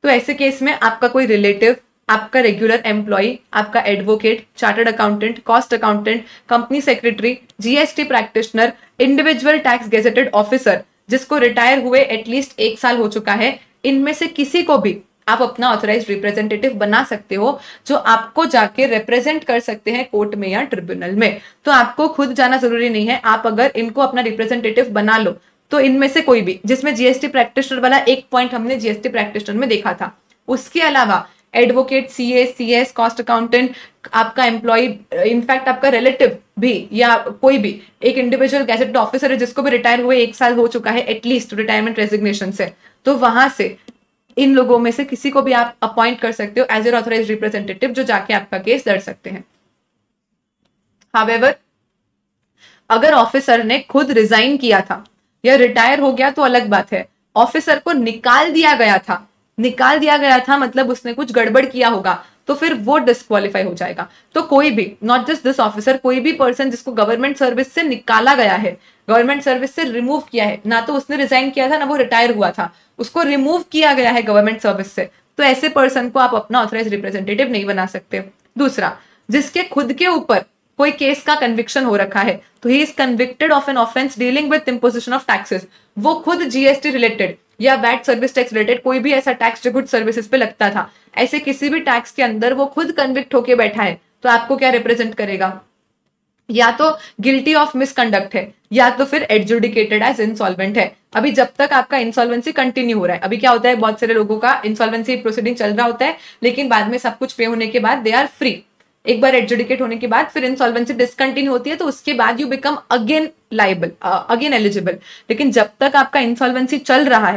तो ऐसे केस में आपका कोई रिलेटिव, आपका रेगुलर एम्प्लॉय, आपका advocate, chartered accountant, cost accountant, company secretary, GST practitioner, individual tax gazetted officer जिसको रिटायर हुए एटलीस्ट 1 साल हो चुका है, इनमें से किसी को भी आप अपना ऑथराइज्ड रिप्रेजेंटेटिव बना सकते हो, जो आपको जाके रिप्रेजेंट कर सकते हैं कोर्ट में या ट्रिब्यूनल में। तो आपको खुद जाना जरूरी नहीं है, आप अगर इनको अपना रिप्रेजेंटेटिव बना लो तो इनमें से कोई भी, जिसमें जीएसटी प्रैक्टिशनर वाला एक पॉइंट हमने जीएसटी प्रैक्टिशनर में देखा था, उसके अलावा advocate, CA, CS, cost accountant, आपका एम्प्लॉय, इनफैक्ट आपका रिलेटिव भी, या कोई भी एक इंडिविजुअल गैजेटेड ऑफिसर है जिसको भी रिटायर हुए 1 साल हो चुका है एटलीस्ट रिटायरमेंट रेजिग्नेशन से, तो वहां से इन लोगों में से किसी को भी आप अपॉइंट कर सकते हो एज एन ऑथराइज्ड रिप्रेजेंटेटिव, जो जाके आपका केस लड़ सकते हैं। हाउएवर, अगर ऑफिसर ने खुद रिजाइन किया था या रिटायर हो गया तो अलग बात है। ऑफिसर को निकाल दिया गया था मतलब उसने कुछ गड़बड़ किया होगा, तो फिर वो डिस्क्वालीफाई हो जाएगा। तो कोई भी, नॉट जस्ट दिस ऑफिसर, कोई भी पर्सन जिसको गवर्नमेंट सर्विस से निकाला गया है, गवर्नमेंट सर्विस से रिमूव किया है, ना तो उसने रिजाइन किया था ना वो रिटायर हुआ था, उसको रिमूव किया गया है गवर्नमेंट सर्विस से, तो ऐसे पर्सन को आप अपना ऑथराइज्ड रिप्रेजेंटेटिव नहीं बना सकते। दूसरा, जिसके खुद के ऊपर कोई केस का कन्विक्शन हो रखा है, तो he is convicted of an offence dealing with imposition of taxes, वो खुद जीएसटी रिलेटेड या वैट सर्विस टैक्स रिलेटेड कोई भी ऐसा टैक्स जो गुड सर्विसेज पे लगता था, ऐसे किसी भी टैक्स के अंदर वो खुद कन्विक्ट होके बैठा है, तो आपको क्या रिप्रेजेंट करेगा? या तो गिल्टी ऑफ मिसकंडक्ट है, या तो फिर एडजुडिकेटेड एज इंसॉल्वेंट है। अभी जब तक आपका इंसॉल्वेंसी कंटिन्यू हो रहा है, अभी क्या होता है, बहुत सारे लोगों का इंसॉल्वेंसी प्रोसीडिंग चल रहा होता है, लेकिन बाद में सब कुछ पे होने के बाद दे आर फ्री। एक बार एडजुडिकेट होने के बाद फिर इंसॉल्वेंसी डिसकंटिन्यू होती है, तो उसके बाद you become again liable, again eligible. लेकिन जब तक आपका इंसॉल्वेंसी चल रहा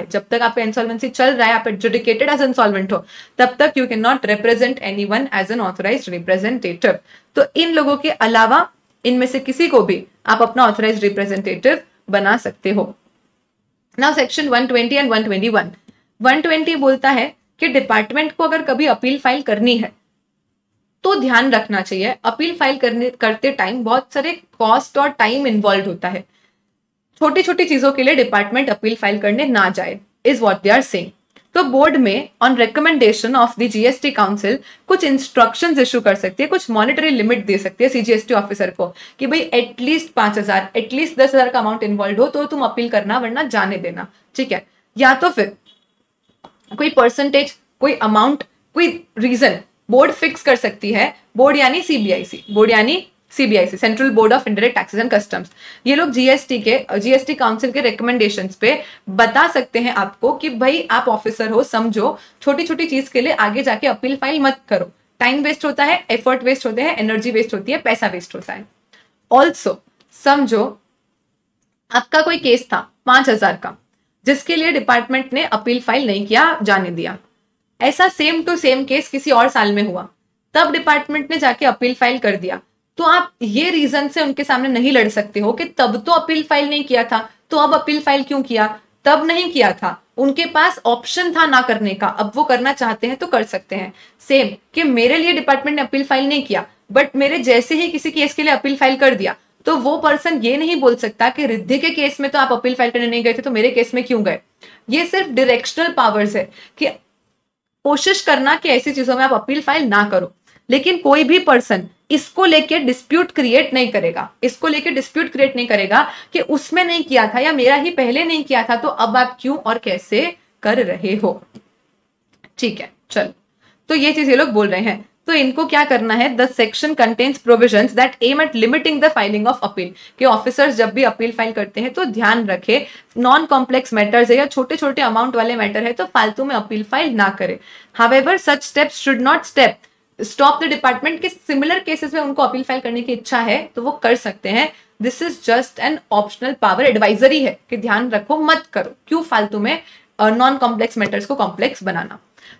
है, आप एडजुडिकेटेड एज इंसॉल्वेंट हो, तब तक you can not represent anyone as an authorised representative. तो इन लोगों के अलावा इनमें से किसी को भी आप अपना ऑथराइज्ड रिप्रेजेंटेटिव बना सकते हो। Now section 120 and 121। 120 बोलता है कि डिपार्टमेंट को अगर कभी अपील फाइल करनी है तो ध्यान रखना चाहिए, अपील फाइल करते टाइम बहुत सारे कॉस्ट और टाइम इन्वॉल्व होता है। छोटी छोटी चीजों के लिए डिपार्टमेंट अपील फाइल करने ना जाए, is what they are saying. तो बोर्ड में on recommendation of the GST council कुछ इंस्ट्रक्शंस इशू कर सकती है, कुछ मॉनेटरी लिमिट दे सकती है सीजीएसटी ऑफिसर को कि भाई एटलीस्ट 5,000, एटलीस्ट 10,000 का अमाउंट इन्वॉल्व हो तो तुम अपील करना, वरना जाने देना, ठीक है। या तो फिर कोई परसेंटेज, कोई अमाउंट, कोई रीजन बोर्ड फिक्स कर सकती है। बोर्ड यानी CBIC, central board of indirect taxes and customs. ये लोग जीएसटी काउंसिल के रिकमेंडेशंस पे बता सकते हैं आपको कि भाई आप ऑफिसर हो, समझो छोटी छोटी चीज के लिए आगे जाके अपील फाइल मत करो, टाइम वेस्ट होता है, एफर्ट वेस्ट होते हैं, एनर्जी वेस्ट होती है, पैसा वेस्ट होता है। ऑल्सो समझो आपका कोई केस था 5,000 का, जिसके लिए डिपार्टमेंट ने अपील फाइल नहीं किया, जाने दिया, ऐसा सेम टू सेम केस किसी और साल में हुआ, तब डिपार्टमेंट ने जाके अपील फाइल कर दिया, तो आप ये रीजन से उनके सामने नहीं लड़ सकते हो कि तब तो अपील फाइल नहीं किया था, तो अब अपील फाइल क्यों किया, तब नहीं किया था, उनके पास ऑप्शन था ना करने का, अब वो करना चाहते हैं तो कर सकते हैं। सेम कि मेरे लिए डिपार्टमेंट ने अपील फाइल नहीं किया, बट मेरे जैसे ही किसी केस के लिए अपील फाइल कर दिया, तो वो पर्सन ये नहीं बोल सकता कि रिद्धि के केस में तो आप अपील फाइल करने नहीं गए थे, तो मेरे केस में क्यों गए। ये सिर्फ डायरेक्शनल पावर्स है कि कोशिश करना कि ऐसी चीजों में आप अपील फाइल ना करो, लेकिन कोई भी पर्सन इसको लेके डिस्प्यूट क्रिएट नहीं करेगा, इसको लेके डिस्प्यूट क्रिएट नहीं करेगा कि उसमें नहीं किया था या मेरा ही पहले नहीं किया था, तो अब आप क्यों और कैसे कर रहे हो। ठीक है, चलो, तो ये चीज ये लोग बोल रहे हैं, तो इनको क्या करना है, the section contains provisions that aim at limiting the filing of appeal, कि ऑफिसर्स जब भी अपील फाइल करते हैं तो ध्यान रखे नॉन कॉम्प्लेक्स मैटर्स है या छोटे छोटे अमाउंट वाले मैटर है तो फालतू में अपील फाइल ना करे। However such steps should not stop the department के सिमिलर केसेस में उनको अपील फाइल करने की इच्छा है तो वो कर सकते हैं। This is just an optional power, advisory है कि ध्यान रखो मत करो, क्यों फालतू में नॉन कॉम्प्लेक्स मैटर्स को complex banana.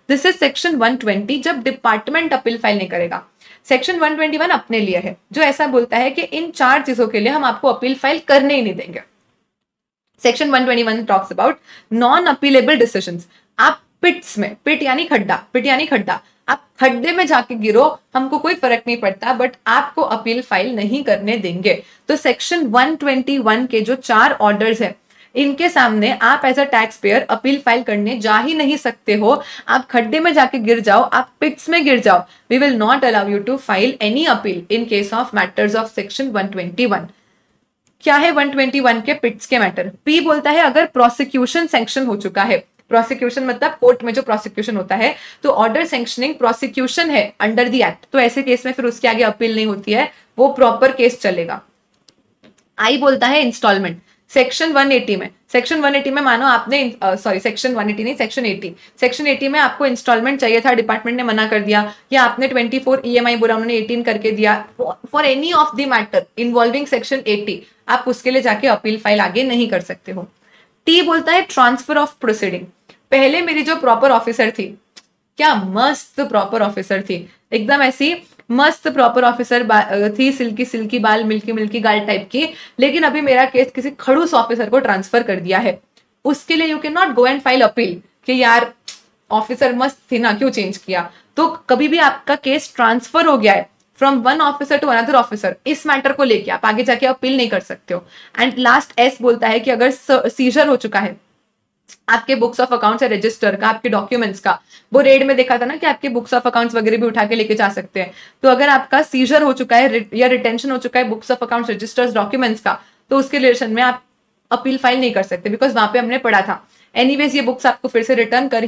This is section 120, जब डिपार्टमेंट अपील फाइल नहीं करेगा। सेक्शन 121 अपने लिए है, जो ऐसा बोलता है कि इन 4 चीजों के लिए हम आपको अपील फाइल करने ही नहीं देंगे। Section 121 talks about non appealable decisions. आप पिट्स में, पिट यानी खड्डा, आप खड्डे में जाके गिरो, हमको कोई फर्क नहीं पड़ता, बट आपको अपील फाइल नहीं करने देंगे। तो सेक्शन 121 के जो 4 ऑर्डर्स है, इनके सामने आप as a tax payer appeal file करने जा ही नहीं सकते हो। आप खड्डे में जाके गिर जाओ, आप पिट्स में गिर जाओ, we will not allow you to file any appeal in case of matters of section 121। क्या है 121 के पिट्स के मैटर? पी बोलता है अगर प्रोसिक्यूशन सैंक्शन हो चुका है, प्रोसिक्यूशन मतलब कोर्ट में जो प्रोसिक्यूशन होता है, तो ऑर्डर सैंक्शनिंग प्रोसिक्यूशन है अंडर द एक्ट, तो ऐसे केस में फिर उसके आगे अपील नहीं होती है, वो प्रॉपर केस चलेगा। आई बोलता है इंस्टॉलमेंट। सेक्शन 180 में मानो आपने सेक्शन 180 नहीं, सेक्शन 80 में आपको इंस्टॉलमेंट चाहिए था, डिपार्टमेंट ने मना कर दिया, या आपने 24 EMI बोला, उन्होंने 18 करके दिया, for any of the matter involving section 80, आप उसके लिए जाके अपील फाइल आगे नहीं कर सकते हो। टी बोलता है ट्रांसफर ऑफ प्रोसीडिंग। पहले मेरी जो प्रॉपर ऑफिसर थी, क्या मस्त प्रॉपर ऑफिसर थी, एकदम ऐसी मस्त प्रॉपर ऑफिसर थी, सिल्की सिल्की बाल, मिल्की मिल्की गाल टाइप की, लेकिन अभी मेरा केस किसी खड़ूस ऑफिसर को ट्रांसफर कर दिया है, उसके लिए you can not go and file appeal कि यार ऑफिसर मस्त थी ना, क्यों चेंज किया। तो कभी भी आपका केस ट्रांसफर हो गया है from one officer to another officer, इस मैटर को लेके आप आगे जाके अपील नहीं कर सकते हो। एंड लास्ट एस बोलता है कि अगर सीजर हो चुका है आपके बुक्स ऑफ अकाउंट्स या रजिस्टर का, आपके डॉक्यूमेंट्स का, वो रेड में देखा था ना कि आपके बुक्स ऑफ अकाउंट्स वगैरह भी उठा के लेके जा सकते हैं, तो अगर आपका सीजर हो चुका है या रिटेंशन हो चुका है books of accounts, registers, documents का, तो उसके रिलेशन में आप अपील फाइल नहीं कर सकते, बिकॉज वहां पे हमने पढ़ा था एनीवेज ये बुक्स आपको फिर से रिटर्न कर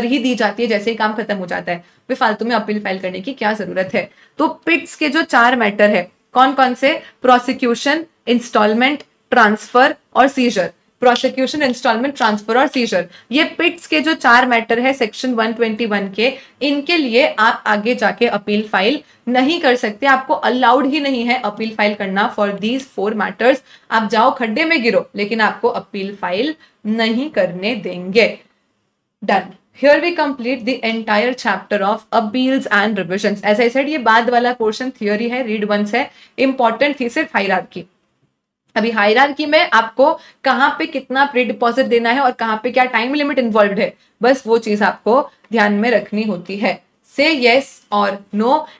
ही दी जाती है जैसे ही काम खत्म हो जाता है, फिर फालतू में अपील फाइल करने की क्या जरूरत है। तो पिट्स के जो 4 मैटर है कौन कौन से, प्रोसिक्यूशन, इंस्टॉलमेंट, ट्रांसफर और सीजर। प्रोसिक्यूशन, इंस्टॉलमेंट, ट्रांसफर और सीजर, ये पिट्स के जो 4 मैटर है सेक्शन 121 के, इनके लिए आप आगे जाके अपील फाइल नहीं कर सकते, आपको अलाउड ही नहीं है अपील फाइल करना फॉर दीज 4 मैटर्स। आप जाओ खड्डे में गिरो, लेकिन आपको अपील फाइल नहीं करने देंगे। Done. Here we complete the entire chapter of appeals and revisions. As I said, ये बाद वाला पोर्शन थियोरी है, रीड वंस है, इंपॉर्टेंट थी सिर्फ हायरार्की। अभी हायरार्की में आपको कहाँ पे कितना प्री डिपॉजिट देना है और कहाँ पे क्या टाइम लिमिट इन्वॉल्व है, बस वो चीज आपको ध्यान में रखनी होती है। से येस और नो